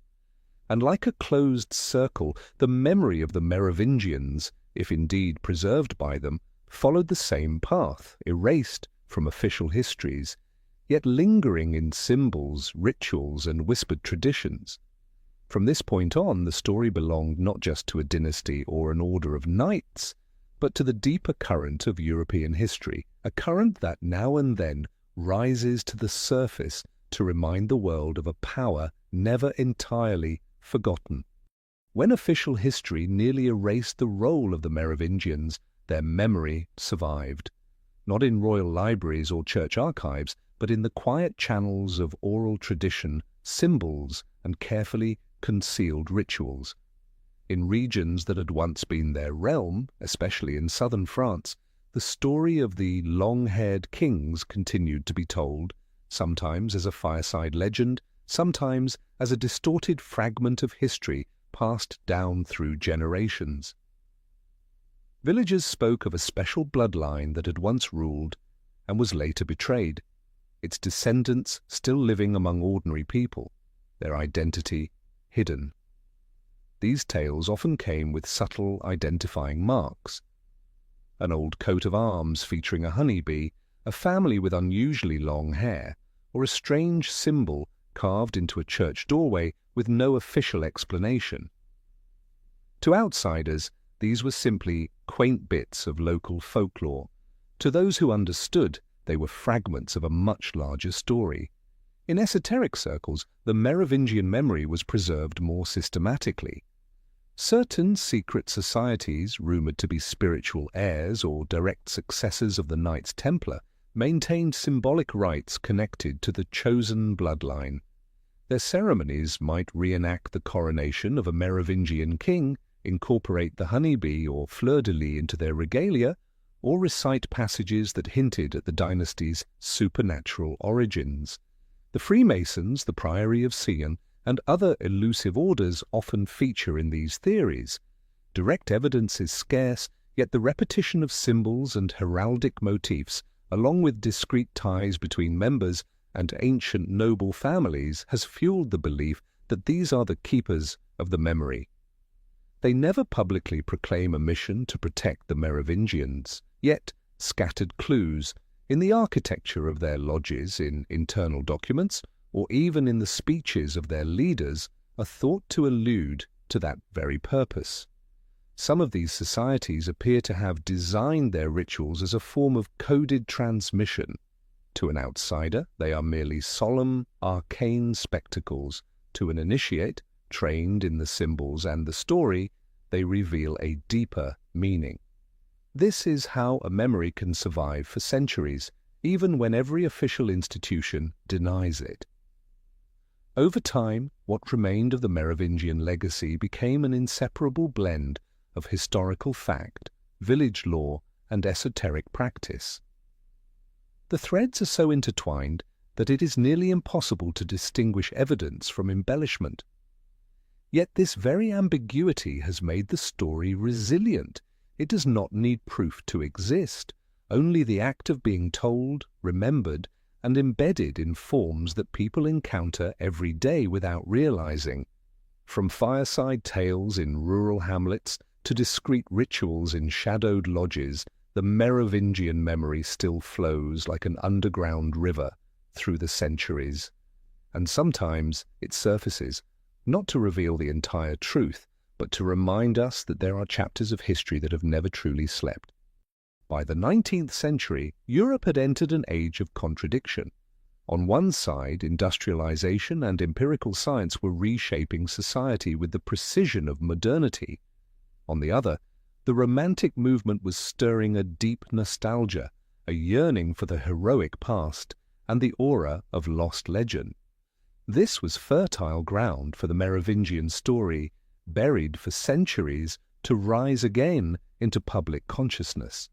S1: And like a closed circle, the memory of the Merovingians, if indeed preserved by them, followed the same path, erased from official histories, yet lingering in symbols, rituals, and whispered traditions. From this point on, the story belonged not just to a dynasty or an order of knights, but to the deeper current of European history, a current that now and then rises to the surface to remind the world of a power never entirely forgotten. When official history nearly erased the role of the Merovingians, their memory survived, not in royal libraries or church archives, but in the quiet channels of oral tradition, symbols, and carefully concealed rituals. In regions that had once been their realm, especially in southern France, the story of the long-haired kings continued to be told, sometimes as a fireside legend, sometimes as a distorted fragment of history passed down through generations. Villagers spoke of a special bloodline that had once ruled and was later betrayed, its descendants still living among ordinary people, their identity hidden. These tales often came with subtle identifying marks: an old coat of arms featuring a honeybee, a family with unusually long hair, or a strange symbol carved into a church doorway with no official explanation. To outsiders, these were simply quaint bits of local folklore. To those who understood, they were fragments of a much larger story. In esoteric circles, the Merovingian memory was preserved more systematically. Certain secret societies, rumoured to be spiritual heirs or direct successors of the Knights Templar, maintained symbolic rites connected to the chosen bloodline. Their ceremonies might reenact the coronation of a Merovingian king, incorporate the honeybee or fleur-de-lis into their regalia, or recite passages that hinted at the dynasty's supernatural origins. The Freemasons, the Priory of Sion, and other elusive orders often feature in these theories. Direct evidence is scarce, yet the repetition of symbols and heraldic motifs, along with discrete ties between members and ancient noble families, has fueled the belief that these are the keepers of the memory. They never publicly proclaim a mission to protect the Merovingians, yet scattered clues in the architecture of their lodges, in internal documents, or even in the speeches of their leaders, are thought to allude to that very purpose. Some of these societies appear to have designed their rituals as a form of coded transmission. To an outsider, they are merely solemn, arcane spectacles. To an initiate, trained in the symbols and the story, they reveal a deeper meaning. This is how a memory can survive for centuries, even when every official institution denies it. Over time, what remained of the Merovingian legacy became an inseparable blend of historical fact, village lore, and esoteric practice. The threads are so intertwined that it is nearly impossible to distinguish evidence from embellishment. Yet this very ambiguity has made the story resilient. It does not need proof to exist, only the act of being told, remembered, and embedded in forms that people encounter every day without realizing. From fireside tales in rural hamlets to discreet rituals in shadowed lodges, the Merovingian memory still flows like an underground river through the centuries. And sometimes it surfaces, not to reveal the entire truth, but to remind us that there are chapters of history that have never truly slept. By the 19th century, Europe had entered an age of contradiction. On one side, industrialization and empirical science were reshaping society with the precision of modernity. On the other, the Romantic movement was stirring a deep nostalgia, a yearning for the heroic past, and the aura of lost legend. This was fertile ground for the Merovingian story, buried for centuries, to rise again into public consciousness.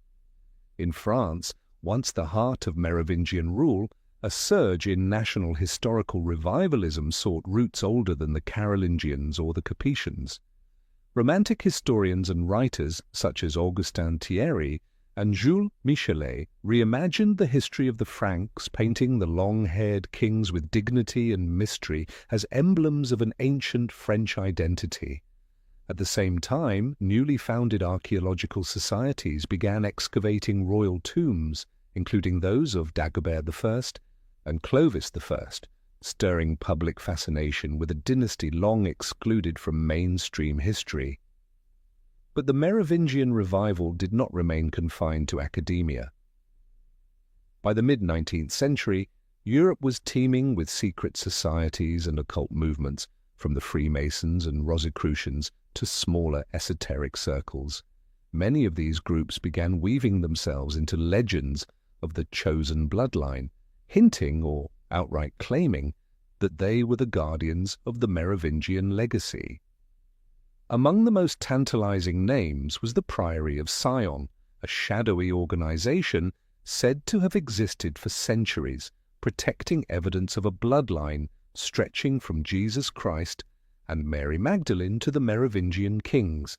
S1: In France, once the heart of Merovingian rule, a surge in national historical revivalism sought roots older than the Carolingians or the Capetians. Romantic historians and writers such as Augustin Thierry and Jules Michelet reimagined the history of the Franks, painting the long-haired kings with dignity and mystery as emblems of an ancient French identity. At the same time, newly founded archaeological societies began excavating royal tombs, including those of Dagobert I and Clovis I, stirring public fascination with a dynasty long excluded from mainstream history. But the Merovingian revival did not remain confined to academia. By the mid-19th century, Europe was teeming with secret societies and occult movements, from the Freemasons and Rosicrucians to smaller esoteric circles. Many of these groups began weaving themselves into legends of the chosen bloodline, hinting or outright claiming that they were the guardians of the Merovingian legacy. Among the most tantalizing names was the Priory of Sion, a shadowy organization said to have existed for centuries, protecting evidence of a bloodline stretching from Jesus Christ and Mary Magdalene to the Merovingian kings.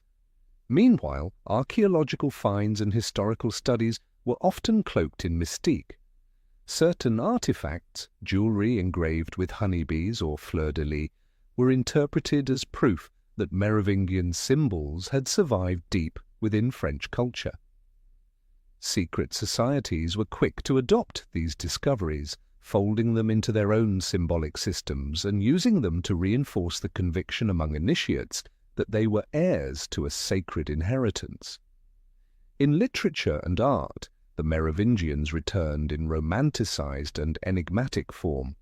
S1: Meanwhile, archaeological finds and historical studies were often cloaked in mystique. Certain artifacts, jewelry engraved with honeybees or fleur-de-lis, were interpreted as proof that Merovingian symbols had survived deep within French culture. Secret societies were quick to adopt these discoveries, folding them into their own symbolic systems and using them to reinforce the conviction among initiates that they were heirs to a sacred inheritance. In literature and art, the Merovingians returned in romanticized and enigmatic form.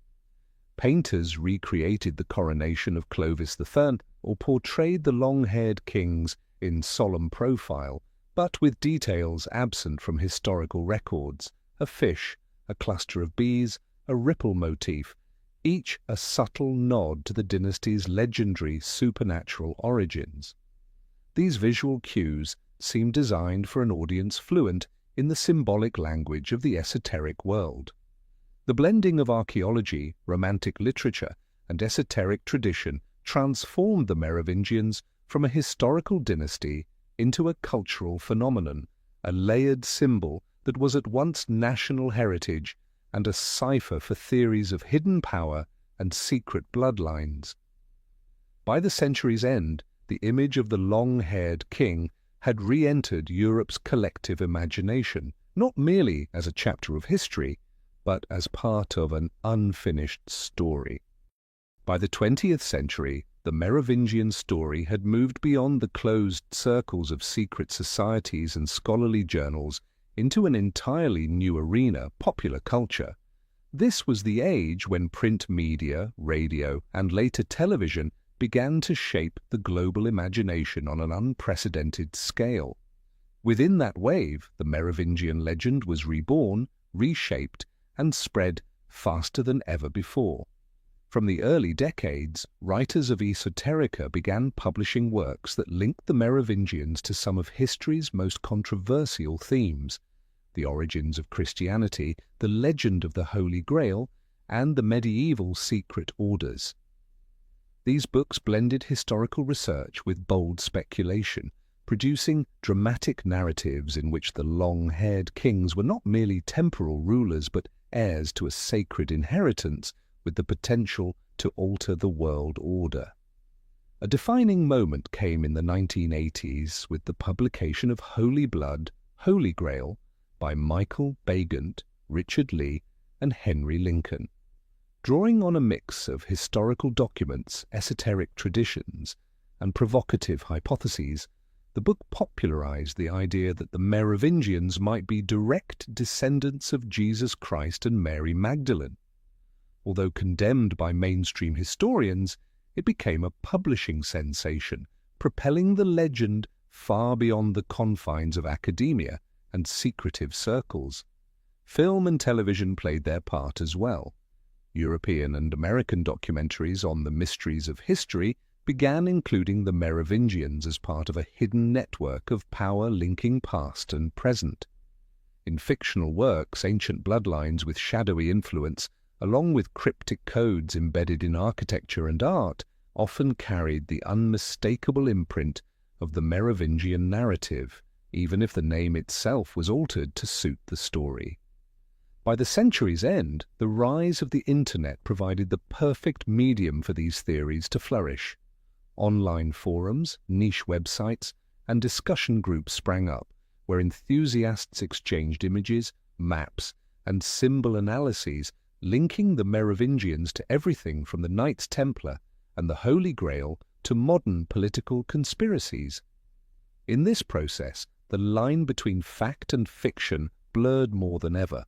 S1: Painters recreated the coronation of Clovis I or portrayed the long-haired kings in solemn profile, but with details absent from historical records: a fish, a cluster of bees, a ripple motif, each a subtle nod to the dynasty's legendary supernatural origins. These visual cues seem designed for an audience fluent in the symbolic language of the esoteric world. The blending of archaeology, romantic literature, and esoteric tradition transformed the Merovingians from a historical dynasty into a cultural phenomenon, a layered symbol that was at once national heritage and a cipher for theories of hidden power and secret bloodlines. By the century's end, the image of the long-haired king had re-entered Europe's collective imagination, not merely as a chapter of history, but as part of an unfinished story. By the 20th century, the Merovingian story had moved beyond the closed circles of secret societies and scholarly journals into an entirely new arena, popular culture. This was the age when print media, radio, and later television began to shape the global imagination on an unprecedented scale. Within that wave, the Merovingian legend was reborn, reshaped, and spread faster than ever before. From the early decades, writers of esoterica began publishing works that linked the Merovingians to some of history's most controversial themes: the origins of Christianity, the legend of the Holy Grail, and the medieval secret orders. These books blended historical research with bold speculation, producing dramatic narratives in which the long-haired kings were not merely temporal rulers but heirs to a sacred inheritance with the potential to alter the world order. A defining moment came in the 1980s with the publication of Holy Blood, Holy Grail by Michael Begant, Richard Lee, and Henry Lincoln. Drawing on a mix of historical documents, esoteric traditions, and provocative hypotheses, the book popularized the idea that the Merovingians might be direct descendants of Jesus Christ and Mary Magdalene. Although condemned by mainstream historians, it became a publishing sensation, propelling the legend far beyond the confines of academia and secretive circles. Film and television played their part as well. European and American documentaries on the mysteries of history began including the Merovingians as part of a hidden network of power linking past and present. In fictional works, ancient bloodlines with shadowy influence, along with cryptic codes embedded in architecture and art, often carried the unmistakable imprint of the Merovingian narrative, even if the name itself was altered to suit the story. By the century's end, the rise of the Internet provided the perfect medium for these theories to flourish. Online forums, niche websites, and discussion groups sprang up, where enthusiasts exchanged images, maps, and symbol analyses, linking the Merovingians to everything from the Knights Templar and the Holy Grail to modern political conspiracies. In this process, the line between fact and fiction blurred more than ever.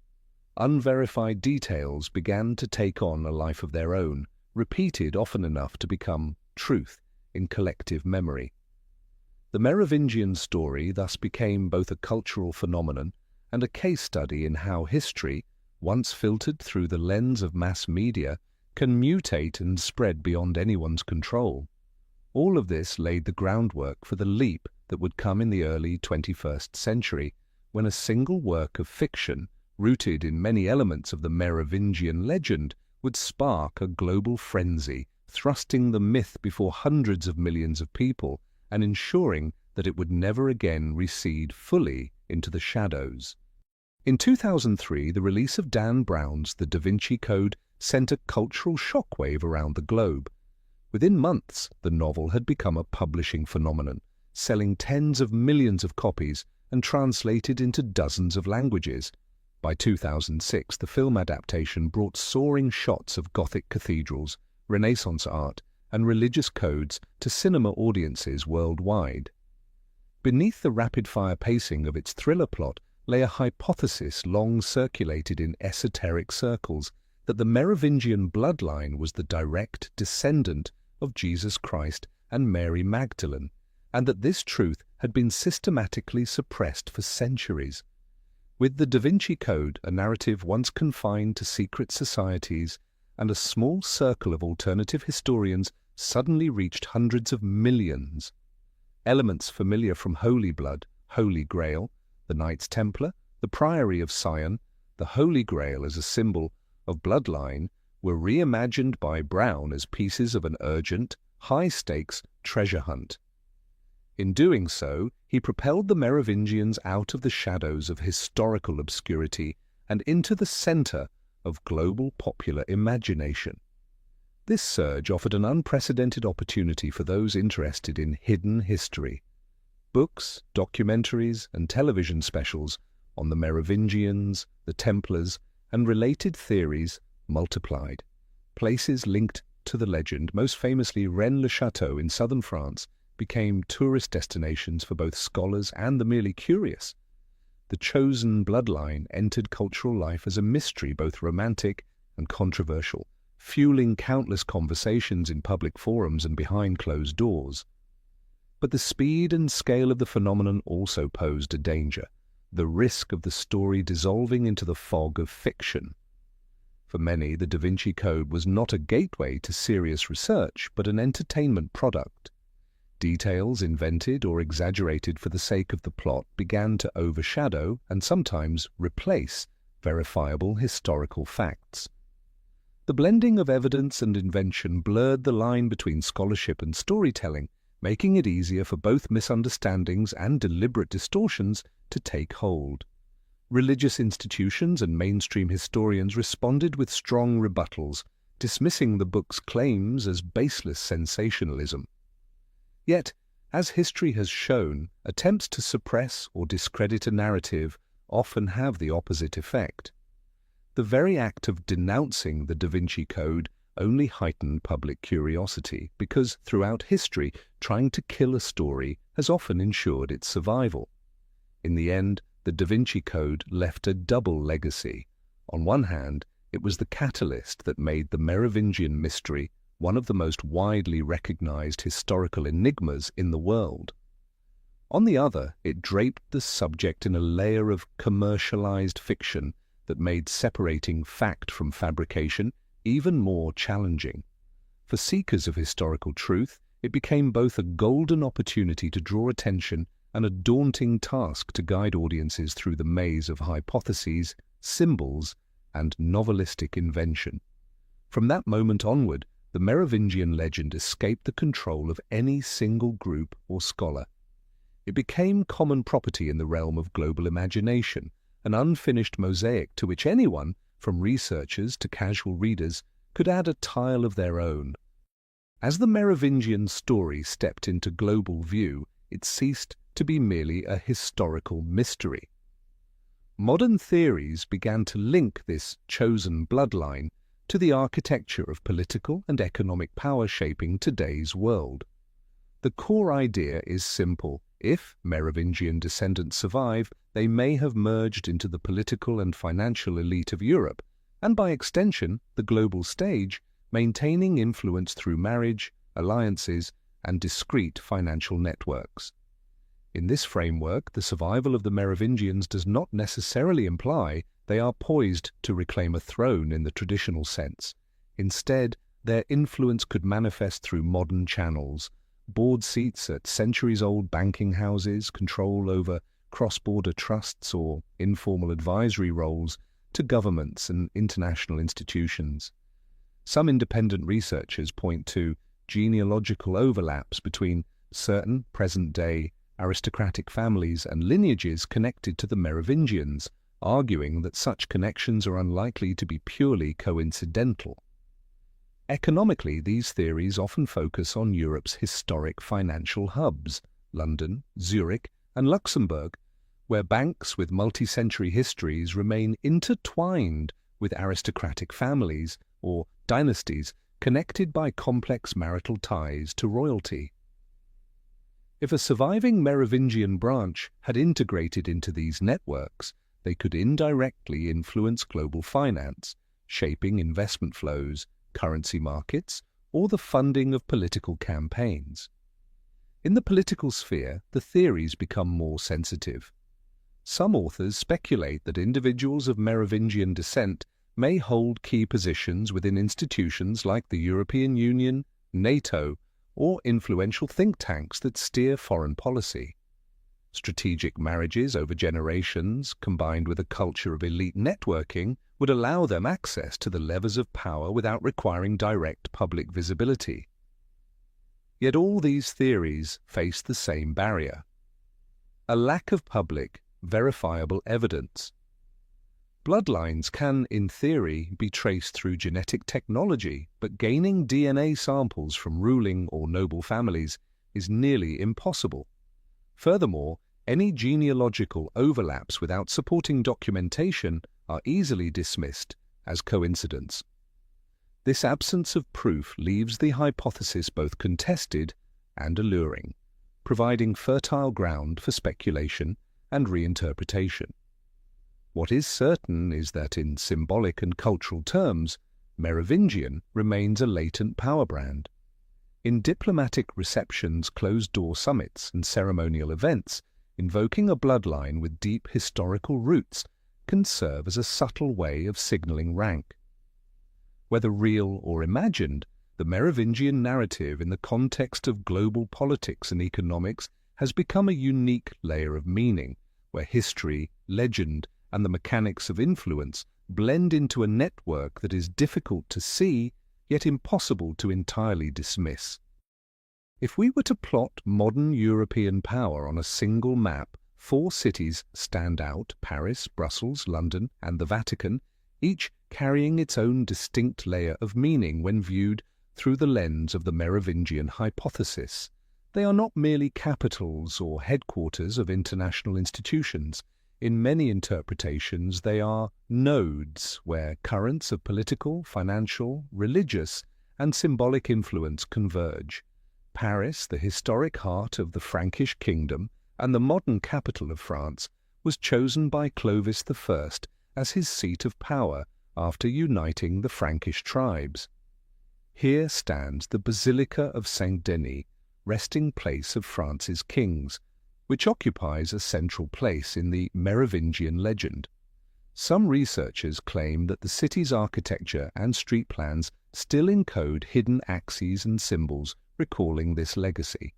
S1: Unverified details began to take on a life of their own, repeated often enough to become truth in collective memory. The Merovingian story thus became both a cultural phenomenon and a case study in how history, once filtered through the lens of mass media, can mutate and spread beyond anyone's control. All of this laid the groundwork for the leap that would come in the early 21st century, when a single work of fiction, rooted in many elements of the Merovingian legend, would spark a global frenzy, thrusting the myth before hundreds of millions of people and ensuring that it would never again recede fully into the shadows. In 2003, the release of Dan Brown's The Da Vinci Code sent a cultural shockwave around the globe. Within months, the novel had become a publishing phenomenon, selling tens of millions of copies and translated into dozens of languages. By 2006, the film adaptation brought soaring shots of Gothic cathedrals, Renaissance art, and religious codes to cinema audiences worldwide. Beneath the rapid-fire pacing of its thriller plot lay a hypothesis long circulated in esoteric circles that the Merovingian bloodline was the direct descendant of Jesus Christ and Mary Magdalene, and that this truth had been systematically suppressed for centuries. With the Da Vinci Code, a narrative once confined to secret societies and a small circle of alternative historians suddenly reached hundreds of millions. Elements familiar from Holy Blood, Holy Grail, the Knights Templar, the Priory of Sion, the Holy Grail as a symbol of bloodline were reimagined by Brown as pieces of an urgent, high-stakes treasure hunt. In doing so, he propelled the Merovingians out of the shadows of historical obscurity and into the center of global popular imagination. This surge offered an unprecedented opportunity for those interested in hidden history. Books, documentaries, and television specials on the Merovingians, the Templars, and related theories multiplied. Places linked to the legend, most famously Rennes-le-Château in southern France, became tourist destinations for both scholars and the merely curious. The chosen bloodline entered cultural life as a mystery, both romantic and controversial, fueling countless conversations in public forums and behind closed doors. But the speed and scale of the phenomenon also posed a danger, the risk of the story dissolving into the fog of fiction. For many, the Da Vinci Code was not a gateway to serious research, but an entertainment product. Details invented or exaggerated for the sake of the plot began to overshadow and sometimes replace verifiable historical facts. The blending of evidence and invention blurred the line between scholarship and storytelling, making it easier for both misunderstandings and deliberate distortions to take hold. Religious institutions and mainstream historians responded with strong rebuttals, dismissing the book's claims as baseless sensationalism. Yet, as history has shown, attempts to suppress or discredit a narrative often have the opposite effect. The very act of denouncing the Da Vinci Code only heightened public curiosity because, throughout history, trying to kill a story has often ensured its survival. In the end, the Da Vinci Code left a double legacy. On one hand, it was the catalyst that made the Merovingian mystery one of the most widely recognized historical enigmas in the world. On the other, it draped the subject in a layer of commercialized fiction that made separating fact from fabrication even more challenging. For seekers of historical truth, it became both a golden opportunity to draw attention and a daunting task to guide audiences through the maze of hypotheses, symbols, and novelistic invention. From that moment onward, the Merovingian legend escaped the control of any single group or scholar. It became common property in the realm of global imagination, an unfinished mosaic to which anyone, from researchers to casual readers, could add a tile of their own. As the Merovingian story stepped into global view, it ceased to be merely a historical mystery. Modern theories began to link this chosen bloodline to the architecture of political and economic power shaping today's world. The core idea is simple. If Merovingian descendants survive, they may have merged into the political and financial elite of Europe, and by extension, the global stage, maintaining influence through marriage, alliances, and discrete financial networks. In this framework, the survival of the Merovingians does not necessarily imply they are poised to reclaim a throne in the traditional sense. Instead, their influence could manifest through modern channels: board seats at centuries-old banking houses, control over cross-border trusts, or informal advisory roles to governments and international institutions. Some independent researchers point to genealogical overlaps between certain present-day aristocratic families and lineages connected to the Merovingians, arguing that such connections are unlikely to be purely coincidental. Economically, these theories often focus on Europe's historic financial hubs, London, Zurich, and Luxembourg, where banks with multi-century histories remain intertwined with aristocratic families or dynasties connected by complex marital ties to royalty. If a surviving Merovingian branch had integrated into these networks, they could indirectly influence global finance, shaping investment flows, currency markets, or the funding of political campaigns. In the political sphere, the theories become more sensitive. Some authors speculate that individuals of Merovingian descent may hold key positions within institutions like the European Union, NATO, or influential think tanks that steer foreign policy. Strategic marriages over generations, combined with a culture of elite networking, would allow them access to the levers of power without requiring direct public visibility. Yet all these theories face the same barrier: a lack of public, verifiable evidence. Bloodlines can, in theory, be traced through genetic technology, but gaining DNA samples from ruling or noble families is nearly impossible. Furthermore, any genealogical overlaps without supporting documentation are easily dismissed as coincidence. This absence of proof leaves the hypothesis both contested and alluring, providing fertile ground for speculation and reinterpretation. What is certain is that in symbolic and cultural terms, Merovingian remains a latent power brand. In diplomatic receptions, closed-door summits, and ceremonial events, invoking a bloodline with deep historical roots can serve as a subtle way of signaling rank. Whether real or imagined, the Merovingian narrative in the context of global politics and economics has become a unique layer of meaning, where history, legend, and the mechanics of influence blend into a network that is difficult to see, yet impossible to entirely dismiss. If we were to plot modern European power on a single map, 4 cities stand out: Paris, Brussels, London, and the Vatican, each carrying its own distinct layer of meaning when viewed through the lens of the Merovingian hypothesis. They are not merely capitals or headquarters of international institutions. In many interpretations, they are nodes where currents of political, financial, religious, and symbolic influence converge. Paris, the historic heart of the Frankish kingdom and the modern capital of France, was chosen by Clovis I as his seat of power after uniting the Frankish tribes. Here stands the Basilica of Saint-Denis, resting place of France's kings, which occupies a central place in the Merovingian legend. Some researchers claim that the city's architecture and street plans still encode hidden axes and symbols recalling this legacy.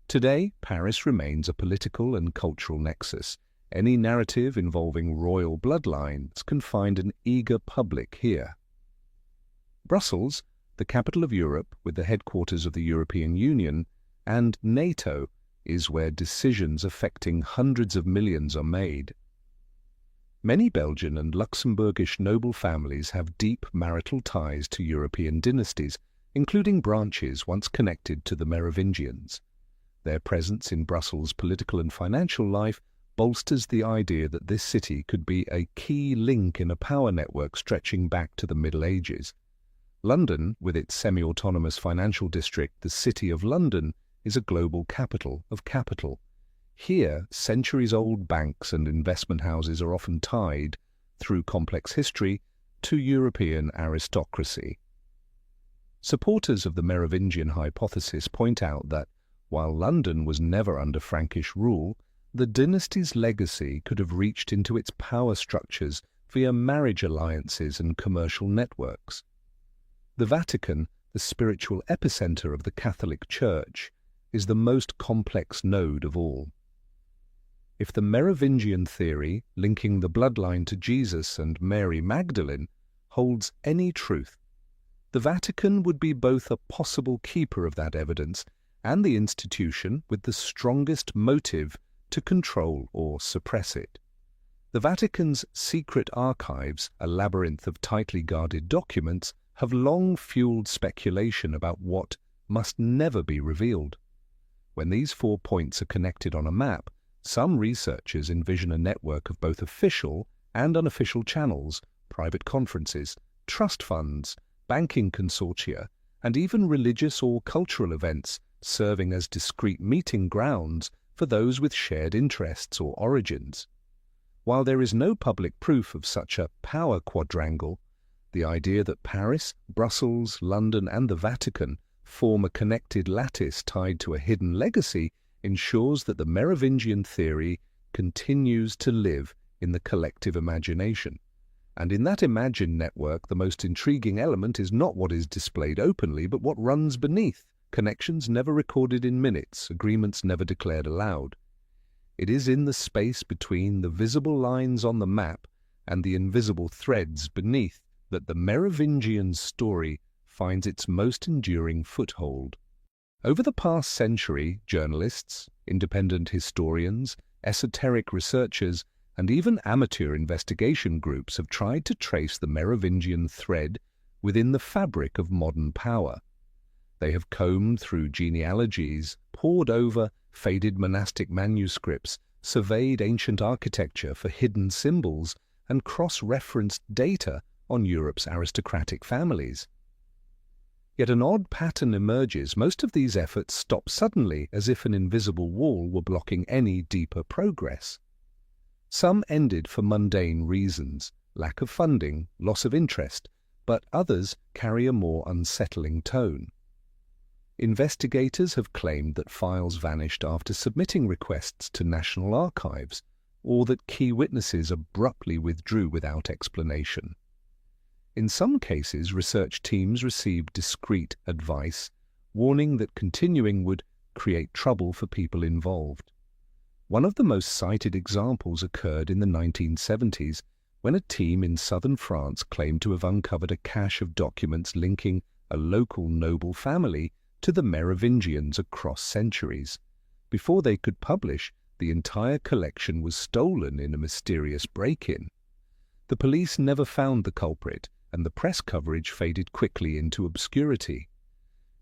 S1: Today, Paris remains a political and cultural nexus. Any narrative involving royal bloodlines can find an eager public here. Brussels, the capital of Europe with the headquarters of the European Union, and NATO, is where decisions affecting hundreds of millions are made. Many Belgian and Luxembourgish noble families have deep marital ties to European dynasties, including branches once connected to the Merovingians. Their presence in Brussels' political and financial life bolsters the idea that this city could be a key link in a power network stretching back to the Middle Ages. London, with its semi-autonomous financial district, the City of London, is a global capital of capital. Here, centuries-old banks and investment houses are often tied, through complex history, to European aristocracy. Supporters of the Merovingian hypothesis point out that, while London was never under Frankish rule, the dynasty's legacy could have reached into its power structures via marriage alliances and commercial networks. The Vatican, the spiritual epicenter of the Catholic Church, is the most complex node of all. If the Merovingian theory, linking the bloodline to Jesus and Mary Magdalene, holds any truth, the Vatican would be both a possible keeper of that evidence and the institution with the strongest motive to control or suppress it. The Vatican's secret archives, a labyrinth of tightly guarded documents, have long fueled speculation about what must never be revealed. When these 4 points are connected on a map, some researchers envision a network of both official and unofficial channels, private conferences, trust funds, banking consortia, and even religious or cultural events serving as discrete meeting grounds for those with shared interests or origins. While there is no public proof of such a power quadrangle, the idea that Paris, Brussels, London, and the Vatican form a connected lattice tied to a hidden legacy ensures that the Merovingian theory continues to live in the collective imagination. And in that imagined network, the most intriguing element is not what is displayed openly, but what runs beneath. Connections never recorded in minutes, agreements never declared aloud. It is in the space between the visible lines on the map and the invisible threads beneath that the Merovingian story finds its most enduring foothold. Over the past century, journalists, independent historians, esoteric researchers, and even amateur investigation groups have tried to trace the Merovingian thread within the fabric of modern power. They have combed through genealogies, pored over faded monastic manuscripts, surveyed ancient architecture for hidden symbols, and cross-referenced data on Europe's aristocratic families. Yet an odd pattern emerges. Most of these efforts stop suddenly, as if an invisible wall were blocking any deeper progress. Some ended for mundane reasons, lack of funding, loss of interest, but others carry a more unsettling tone. Investigators have claimed that files vanished after submitting requests to national archives, or that key witnesses abruptly withdrew without explanation. In some cases, research teams received discreet advice, warning that continuing would create trouble for people involved. One of the most cited examples occurred in the 1970s, when a team in southern France claimed to have uncovered a cache of documents linking a local noble family to the Merovingians across centuries. Before they could publish, the entire collection was stolen in a mysterious break-in. The police never found the culprit, and the press coverage faded quickly into obscurity.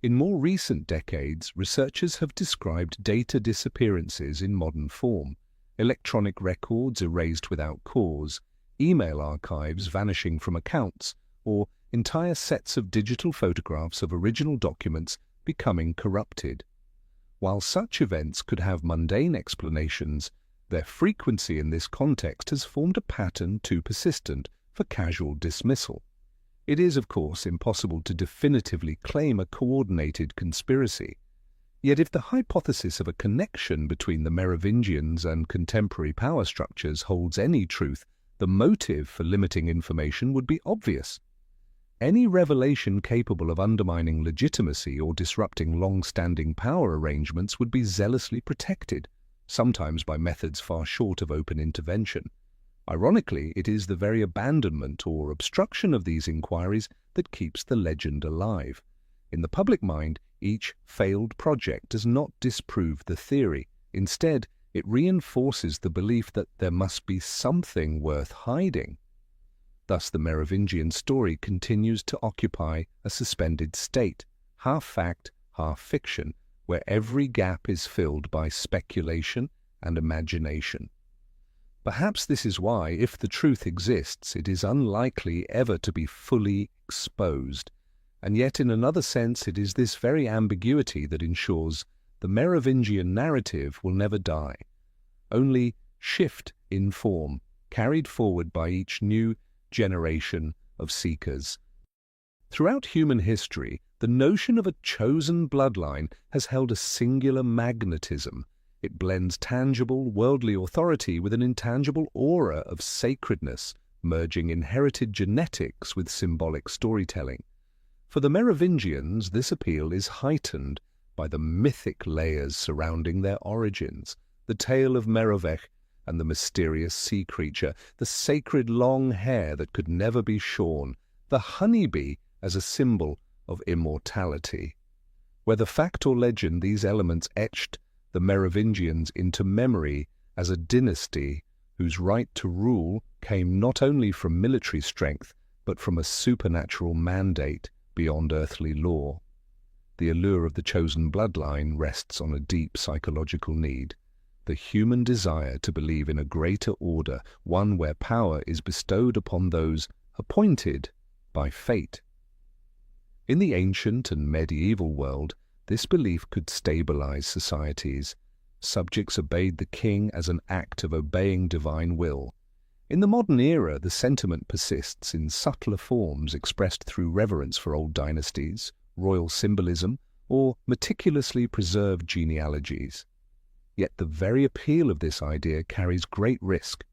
S1: In more recent decades, researchers have described data disappearances in modern form, electronic records erased without cause, email archives vanishing from accounts, or entire sets of digital photographs of original documents becoming corrupted. While such events could have mundane explanations, their frequency in this context has formed a pattern too persistent for casual dismissal. It is, of course, impossible to definitively claim a coordinated conspiracy. Yet if the hypothesis of a connection between the Merovingians and contemporary power structures holds any truth, the motive for limiting information would be obvious. Any revelation capable of undermining legitimacy or disrupting long-standing power arrangements would be zealously protected, sometimes by methods far short of open intervention. Ironically, it is the very abandonment or obstruction of these inquiries that keeps the legend alive. In the public mind, each failed project does not disprove the theory. Instead, it reinforces the belief that there must be something worth hiding. Thus, the Merovingian story continues to occupy a suspended state, half fact, half fiction, where every gap is filled by speculation and imagination. Perhaps this is why, if the truth exists, it is unlikely ever to be fully exposed. And yet, in another sense, it is this very ambiguity that ensures the Merovingian narrative will never die, only shift in form, carried forward by each new generation of seekers. Throughout human history, the notion of a chosen bloodline has held a singular magnetism. It blends tangible, worldly authority with an intangible aura of sacredness, merging inherited genetics with symbolic storytelling. For the Merovingians, this appeal is heightened by the mythic layers surrounding their origins, the tale of Merovech and the mysterious sea creature, the sacred long hair that could never be shorn, the honeybee as a symbol of immortality. Whether fact or legend, these elements etched the Merovingians into memory as a dynasty whose right to rule came not only from military strength, but from a supernatural mandate beyond earthly law. The allure of the chosen bloodline rests on a deep psychological need, the human desire to believe in a greater order, one where power is bestowed upon those appointed by fate. In the ancient and medieval world, this belief could stabilize societies. Subjects obeyed the king as an act of obeying divine will. In the modern era, the sentiment persists in subtler forms expressed through reverence for old dynasties, royal symbolism, or meticulously preserved genealogies. Yet the very appeal of this idea carries great risk.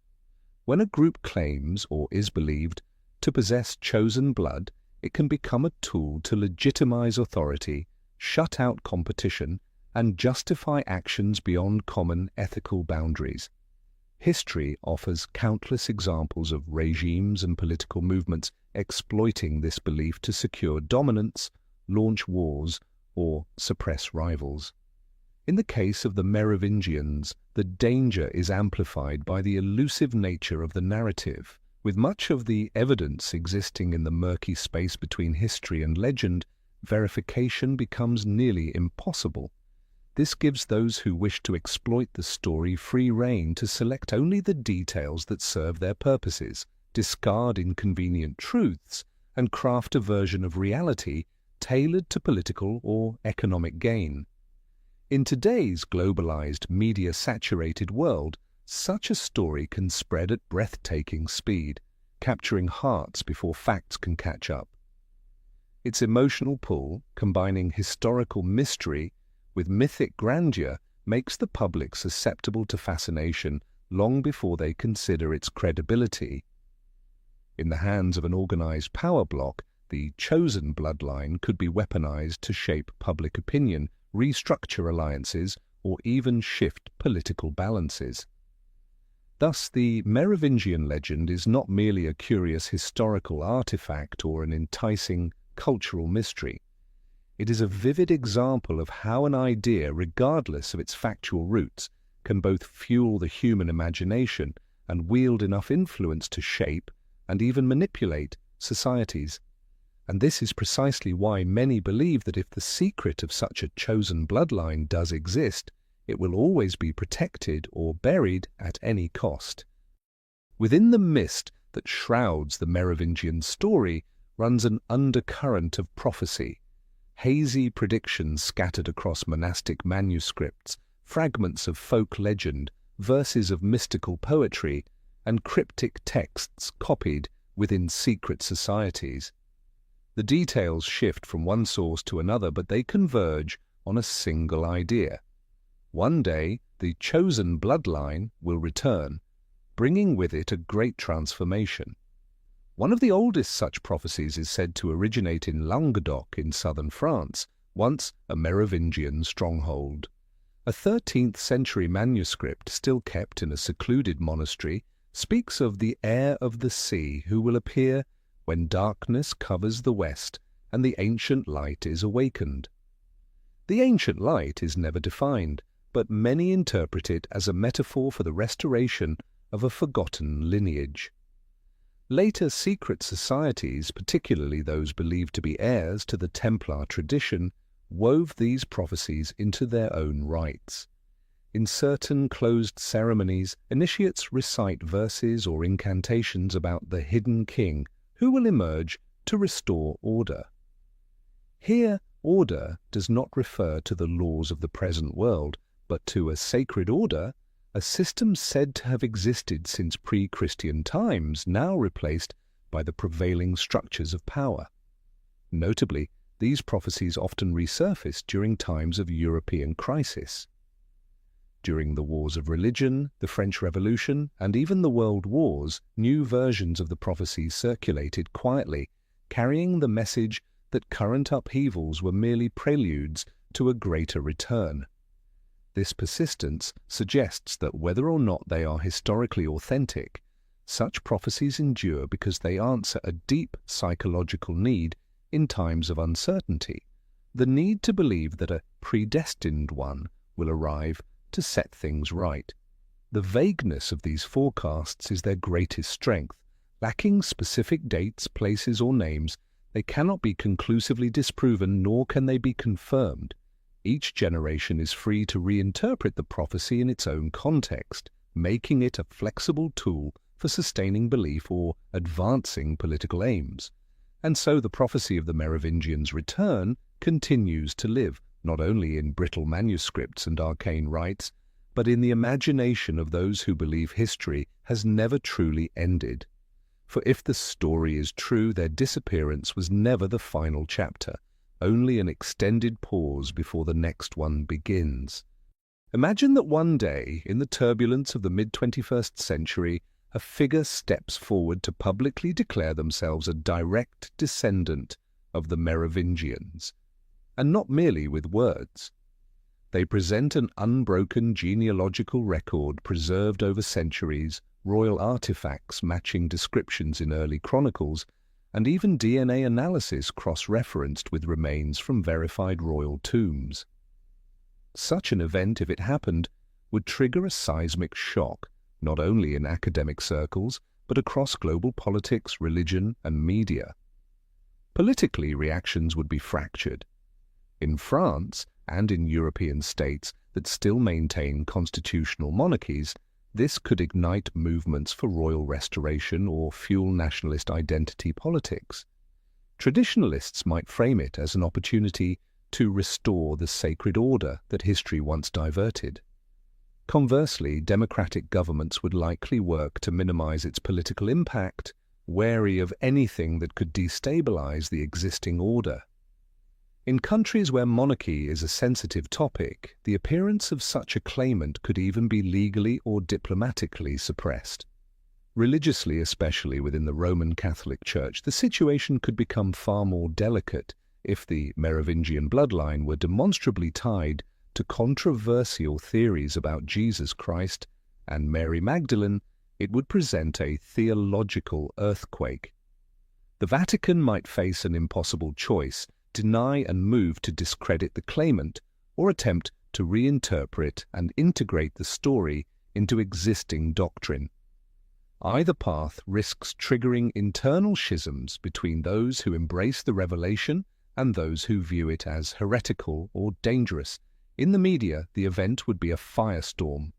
S1: When a group claims, or is believed, to possess chosen blood, it can become a tool to legitimize authority, shut out competition, and justify actions beyond common ethical boundaries. History offers countless examples of regimes and political movements exploiting this belief to secure dominance, launch wars, or suppress rivals. In the case of the Merovingians, the danger is amplified by the elusive nature of the narrative. With much of the evidence existing in the murky space between history and legend, verification becomes nearly impossible. This gives those who wish to exploit the story free rein to select only the details that serve their purposes, discard inconvenient truths, and craft a version of reality tailored to political or economic gain. In today's globalized, media-saturated world, such a story can spread at breathtaking speed, capturing hearts before facts can catch up. Its emotional pull, combining historical mystery with mythic grandeur, makes the public susceptible to fascination long before they consider its credibility. In the hands of an organized power bloc, the chosen bloodline could be weaponized to shape public opinion, restructure alliances, or even shift political balances. Thus, the Merovingian legend is not merely a curious historical artifact or an enticing cultural mystery. It is a vivid example of how an idea, regardless of its factual roots, can both fuel the human imagination and wield enough influence to shape and even manipulate societies. And this is precisely why many believe that if the secret of such a chosen bloodline does exist, it will always be protected or buried at any cost. Within the mist that shrouds the Merovingian story runs an undercurrent of prophecy, hazy predictions scattered across monastic manuscripts, fragments of folk legend, verses of mystical poetry, and cryptic texts copied within secret societies. The details shift from one source to another, but they converge on a single idea. One day, the chosen bloodline will return, bringing with it a great transformation. One of the oldest such prophecies is said to originate in Languedoc in southern France, once a Merovingian stronghold. A 13th century manuscript, still kept in a secluded monastery, speaks of the heir of the sea who will appear when darkness covers the west and the ancient light is awakened. The ancient light is never defined, but many interpret it as a metaphor for the restoration of a forgotten lineage. Later secret societies, particularly those believed to be heirs to the Templar tradition, wove these prophecies into their own rites. In certain closed ceremonies, initiates recite verses or incantations about the hidden king who will emerge to restore order. Here, order does not refer to the laws of the present world, but to a sacred order, a system said to have existed since pre-Christian times, now replaced by the prevailing structures of power. Notably, these prophecies often resurfaced during times of European crisis. During the wars of religion, the French Revolution, and even the World Wars, new versions of the prophecies circulated quietly, carrying the message that current upheavals were merely preludes to a greater return. This persistence suggests that whether or not they are historically authentic, such prophecies endure because they answer a deep psychological need in times of uncertainty, the need to believe that a predestined one will arrive to set things right. The vagueness of these forecasts is their greatest strength. Lacking specific dates, places, or names, they cannot be conclusively disproven, nor can they be confirmed. Each generation is free to reinterpret the prophecy in its own context, making it a flexible tool for sustaining belief or advancing political aims. And so the prophecy of the Merovingians' return continues to live, not only in brittle manuscripts and arcane rites, but in the imagination of those who believe history has never truly ended. For if the story is true, their disappearance was never the final chapter, only an extended pause before the next one begins. Imagine that one day, in the turbulence of the mid-21st century, a figure steps forward to publicly declare themselves a direct descendant of the Merovingians, and not merely with words. They present an unbroken genealogical record preserved over centuries, royal artifacts matching descriptions in early chronicles, and even DNA analysis cross-referenced with remains from verified royal tombs. Such an event, if it happened, would trigger a seismic shock, not only in academic circles, but across global politics, religion, and media. Politically, reactions would be fractured. In France, and in European states that still maintain constitutional monarchies, this could ignite movements for royal restoration or fuel nationalist identity politics. Traditionalists might frame it as an opportunity to restore the sacred order that history once diverted. Conversely, democratic governments would likely work to minimize its political impact, wary of anything that could destabilize the existing order. In countries where monarchy is a sensitive topic, the appearance of such a claimant could even be legally or diplomatically suppressed. Religiously, especially within the Roman Catholic Church, the situation could become far more delicate if the Merovingian bloodline were demonstrably tied to controversial theories about Jesus Christ and Mary Magdalene. It would present a theological earthquake. The Vatican might face an impossible choice: deny and move to discredit the claimant, or attempt to reinterpret and integrate the story into existing doctrine. Either path risks triggering internal schisms between those who embrace the revelation and those who view it as heretical or dangerous. In the media, the event would be a firestorm.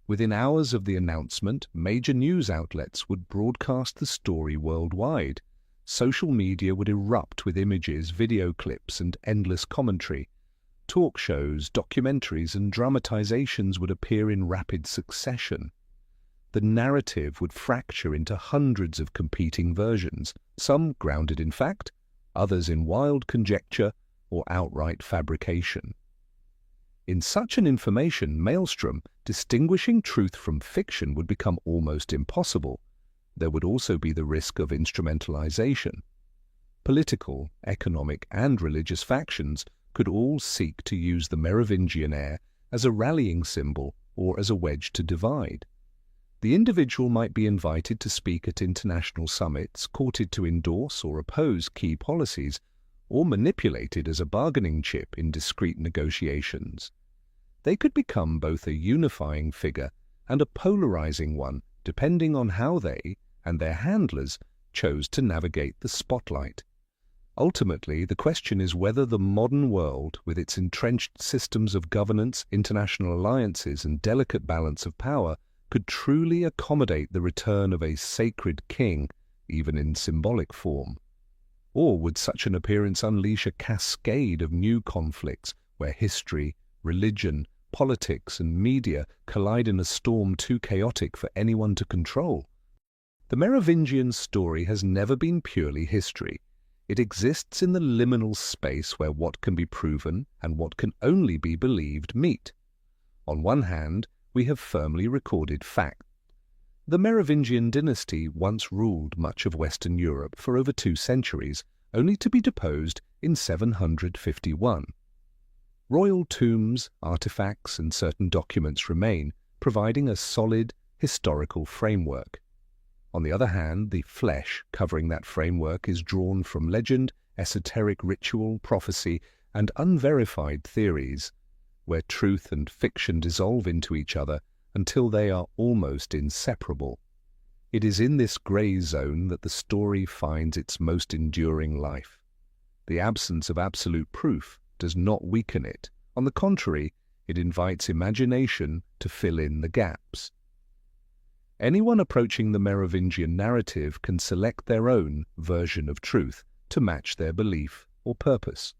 S1: Within hours of the announcement, major news outlets would broadcast the story worldwide. Social media would erupt with images, video clips, and endless commentary. Talk shows, documentaries, and dramatizations would appear in rapid succession. The narrative would fracture into hundreds of competing versions, some grounded in fact, others in wild conjecture or outright fabrication. In such an information maelstrom, distinguishing truth from fiction would become almost impossible. There would also be the risk of instrumentalization. Political, economic, and religious factions could all seek to use the Merovingian heir as a rallying symbol or as a wedge to divide. The individual might be invited to speak at international summits, courted to endorse or oppose key policies, or manipulated as a bargaining chip in discreet negotiations. They could become both a unifying figure and a polarizing one, depending on how they and their handlers chose to navigate the spotlight. Ultimately, the question is whether the modern world, with its entrenched systems of governance, international alliances, and delicate balance of power, could truly accommodate the return of a sacred king, even in symbolic form. Or would such an appearance unleash a cascade of new conflicts where history, religion, politics, and media collide in a storm too chaotic for anyone to control? The Merovingian story has never been purely history. It exists in the liminal space where what can be proven and what can only be believed meet. On one hand, we have firmly recorded fact. The Merovingian dynasty once ruled much of Western Europe for over 2 centuries, only to be deposed in 751. Royal tombs, artifacts, and certain documents remain, providing a solid historical framework. On the other hand, the flesh covering that framework is drawn from legend, esoteric ritual, prophecy, and unverified theories, where truth and fiction dissolve into each other until they are almost inseparable. It is in this grey zone that the story finds its most enduring life. The absence of absolute proof does not weaken it. On the contrary, it invites imagination to fill in the gaps. Anyone approaching the Merovingian narrative can select their own version of truth to match their belief or purpose.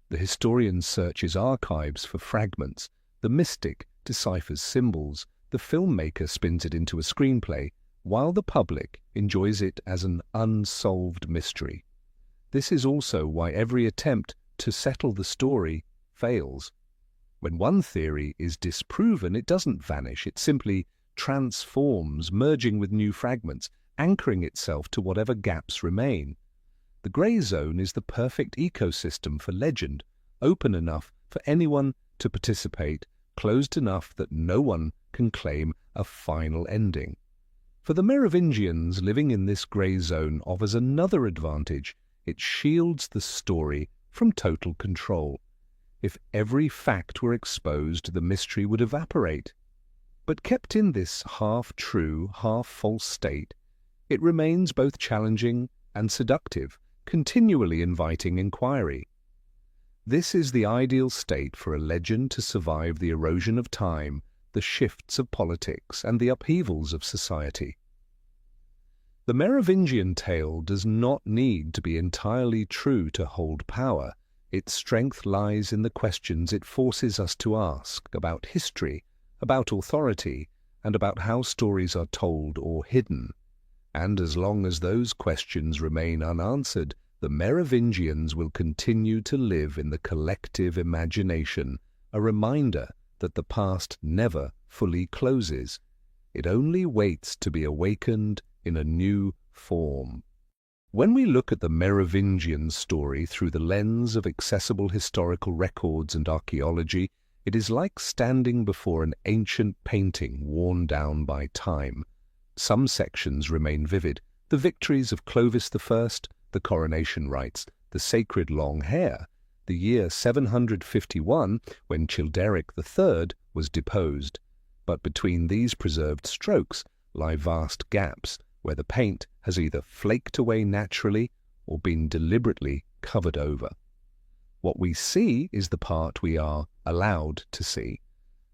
S1: The historian searches archives for fragments, the mystic deciphers symbols, the filmmaker spins it into a screenplay, while the public enjoys it as an unsolved mystery. This is also why every attempt to settle the story fails. When one theory is disproven, it doesn't vanish, it simply transforms, merging with new fragments, anchoring itself to whatever gaps remain. The grey zone is the perfect ecosystem for legend, open enough for anyone to participate, closed enough that no one can claim a final ending. For the Merovingians, living in this grey zone offers another advantage. It shields the story from total control. If every fact were exposed, the mystery would evaporate. But kept in this half-true, half-false state, it remains both challenging and seductive, continually inviting inquiry. This is the ideal state for a legend to survive the erosion of time, the shifts of politics, and the upheavals of society. The Merovingian tale does not need to be entirely true to hold power. Its strength lies in the questions it forces us to ask about history, about authority, and about how stories are told or hidden. And as long as those questions remain unanswered, the Merovingians will continue to live in the collective imagination, a reminder that the past never fully closes. It only waits to be awakened in a new form. When we look at the Merovingian story through the lens of accessible historical records and archaeology, it is like standing before an ancient painting worn down by time. Some sections remain vivid: the victories of Clovis I, the coronation rites, the sacred long hair, the year 751 when Childeric III was deposed. But between these preserved strokes lie vast gaps where the paint has either flaked away naturally or been deliberately covered over. What we see is the part we are allowed to see.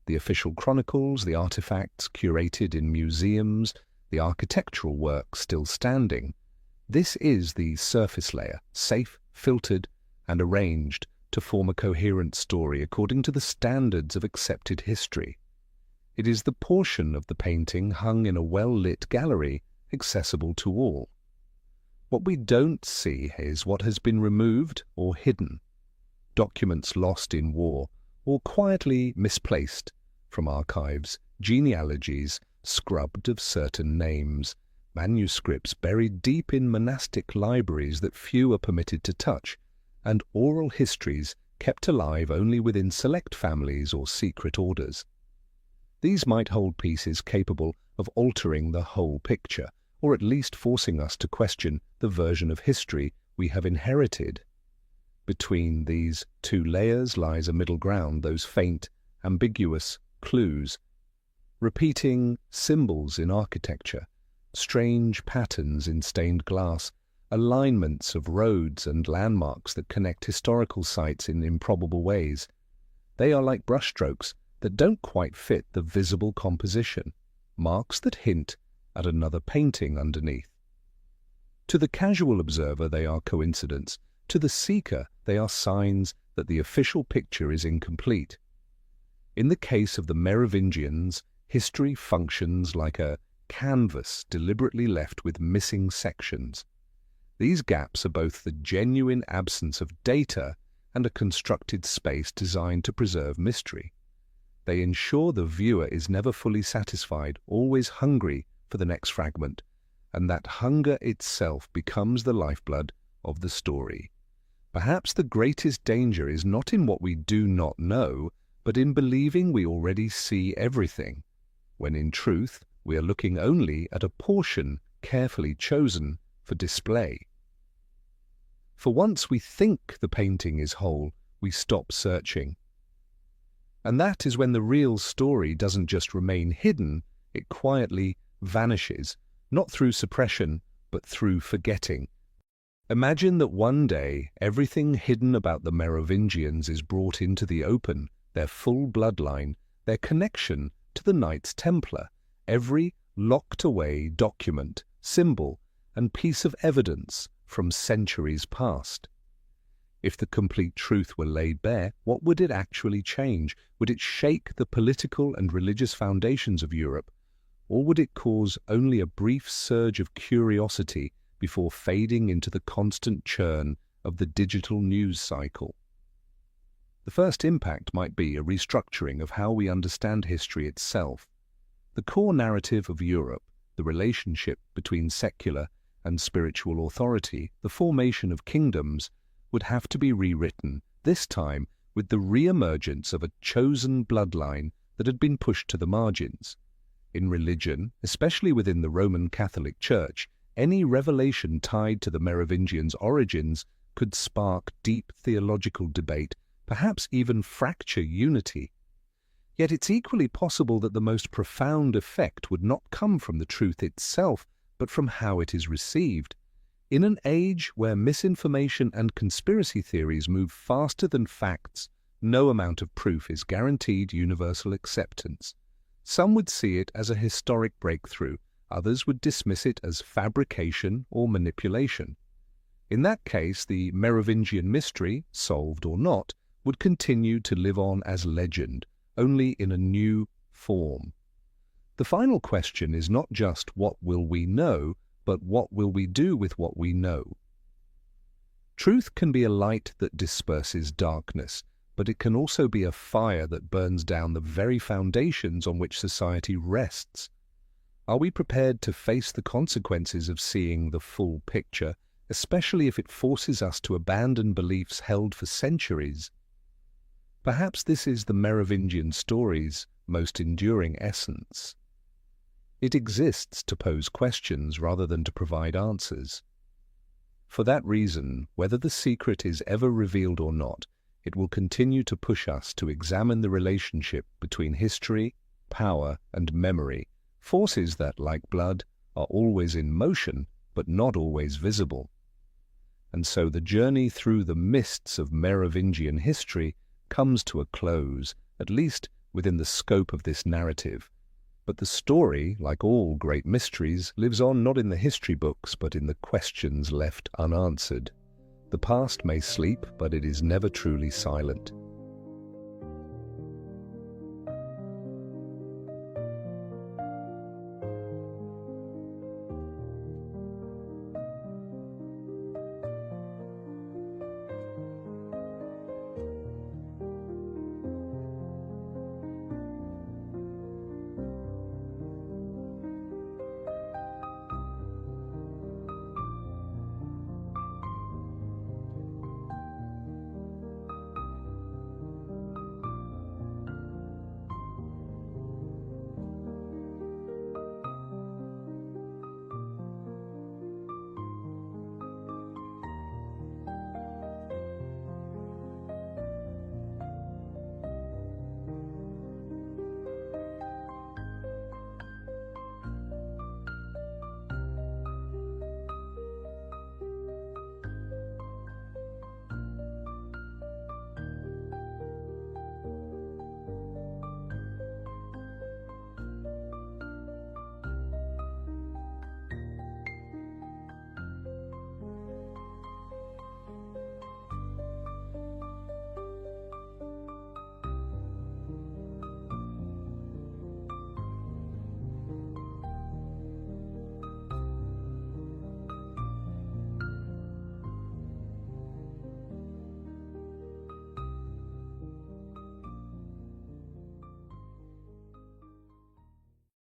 S1: The official chronicles, the artifacts curated in museums, the architectural work still standing. This is the surface layer, safe, filtered, and arranged to form a coherent story according to the standards of accepted history. It is the portion of the painting hung in a well-lit gallery, accessible to all. What we don't see is what has been removed or hidden. Documents lost in war or quietly misplaced from archives, genealogies scrubbed of certain names, manuscripts buried deep in monastic libraries that few are permitted to touch, and oral histories kept alive only within select families or secret orders. These might hold pieces capable of altering the whole picture, or at least forcing us to question the version of history we have inherited. Between these two layers lies a middle ground, those faint, ambiguous clues, repeating symbols in architecture, strange patterns in stained glass, alignments of roads and landmarks that connect historical sites in improbable ways. They are like brushstrokes that don't quite fit the visible composition, marks that hint at another painting underneath. To the casual observer, they are coincidence. To the seeker, they are signs that the official picture is incomplete. In the case of the Merovingians, history functions like a canvas deliberately left with missing sections. These gaps are both the genuine absence of data and a constructed space designed to preserve mystery. They ensure the viewer is never fully satisfied, always hungry for the next fragment, and that hunger itself becomes the lifeblood of the story. Perhaps the greatest danger is not in what we do not know, but in believing we already see everything, when in truth we are looking only at a portion carefully chosen for display. For once we think the painting is whole, we stop searching. And that is when the real story doesn't just remain hidden, it quietly vanishes, not through suppression, but through forgetting. Imagine that one day everything hidden about the Merovingians is brought into the open, their full bloodline, their connection to the Knights Templar, every locked-away document, symbol, and piece of evidence from centuries past. If the complete truth were laid bare, what would it actually change? Would it shake the political and religious foundations of Europe, or would it cause only a brief surge of curiosity before fading into the constant churn of the digital news cycle? The first impact might be a restructuring of how we understand history itself. The core narrative of Europe, the relationship between secular and spiritual authority, the formation of kingdoms, would have to be rewritten, this time with the re-emergence of a chosen bloodline that had been pushed to the margins. In religion, especially within the Roman Catholic Church, any revelation tied to the Merovingians' origins could spark deep theological debate, perhaps even fracture unity. Yet it's equally possible that the most profound effect would not come from the truth itself, but from how it is received. In an age where misinformation and conspiracy theories move faster than facts, no amount of proof is guaranteed universal acceptance. Some would see it as a historic breakthrough, others would dismiss it as fabrication or manipulation. In that case, the Merovingian mystery, solved or not, would continue to live on as legend, only in a new form. The final question is not just what will we know, but what will we do with what we know? Truth can be a light that disperses darkness, but it can also be a fire that burns down the very foundations on which society rests. Are we prepared to face the consequences of seeing the full picture, especially if it forces us to abandon beliefs held for centuries? Perhaps this is the Merovingian story's most enduring essence. It exists to pose questions rather than to provide answers. For that reason, whether the secret is ever revealed or not, it will continue to push us to examine the relationship between history, power, and memory, forces that, like blood, are always in motion but not always visible. And so the journey through the mists of Merovingian history comes to a close, at least within the scope of this narrative. But the story, like all great mysteries, lives on not in the history books, but in the questions left unanswered. The past may sleep, but it is never truly silent.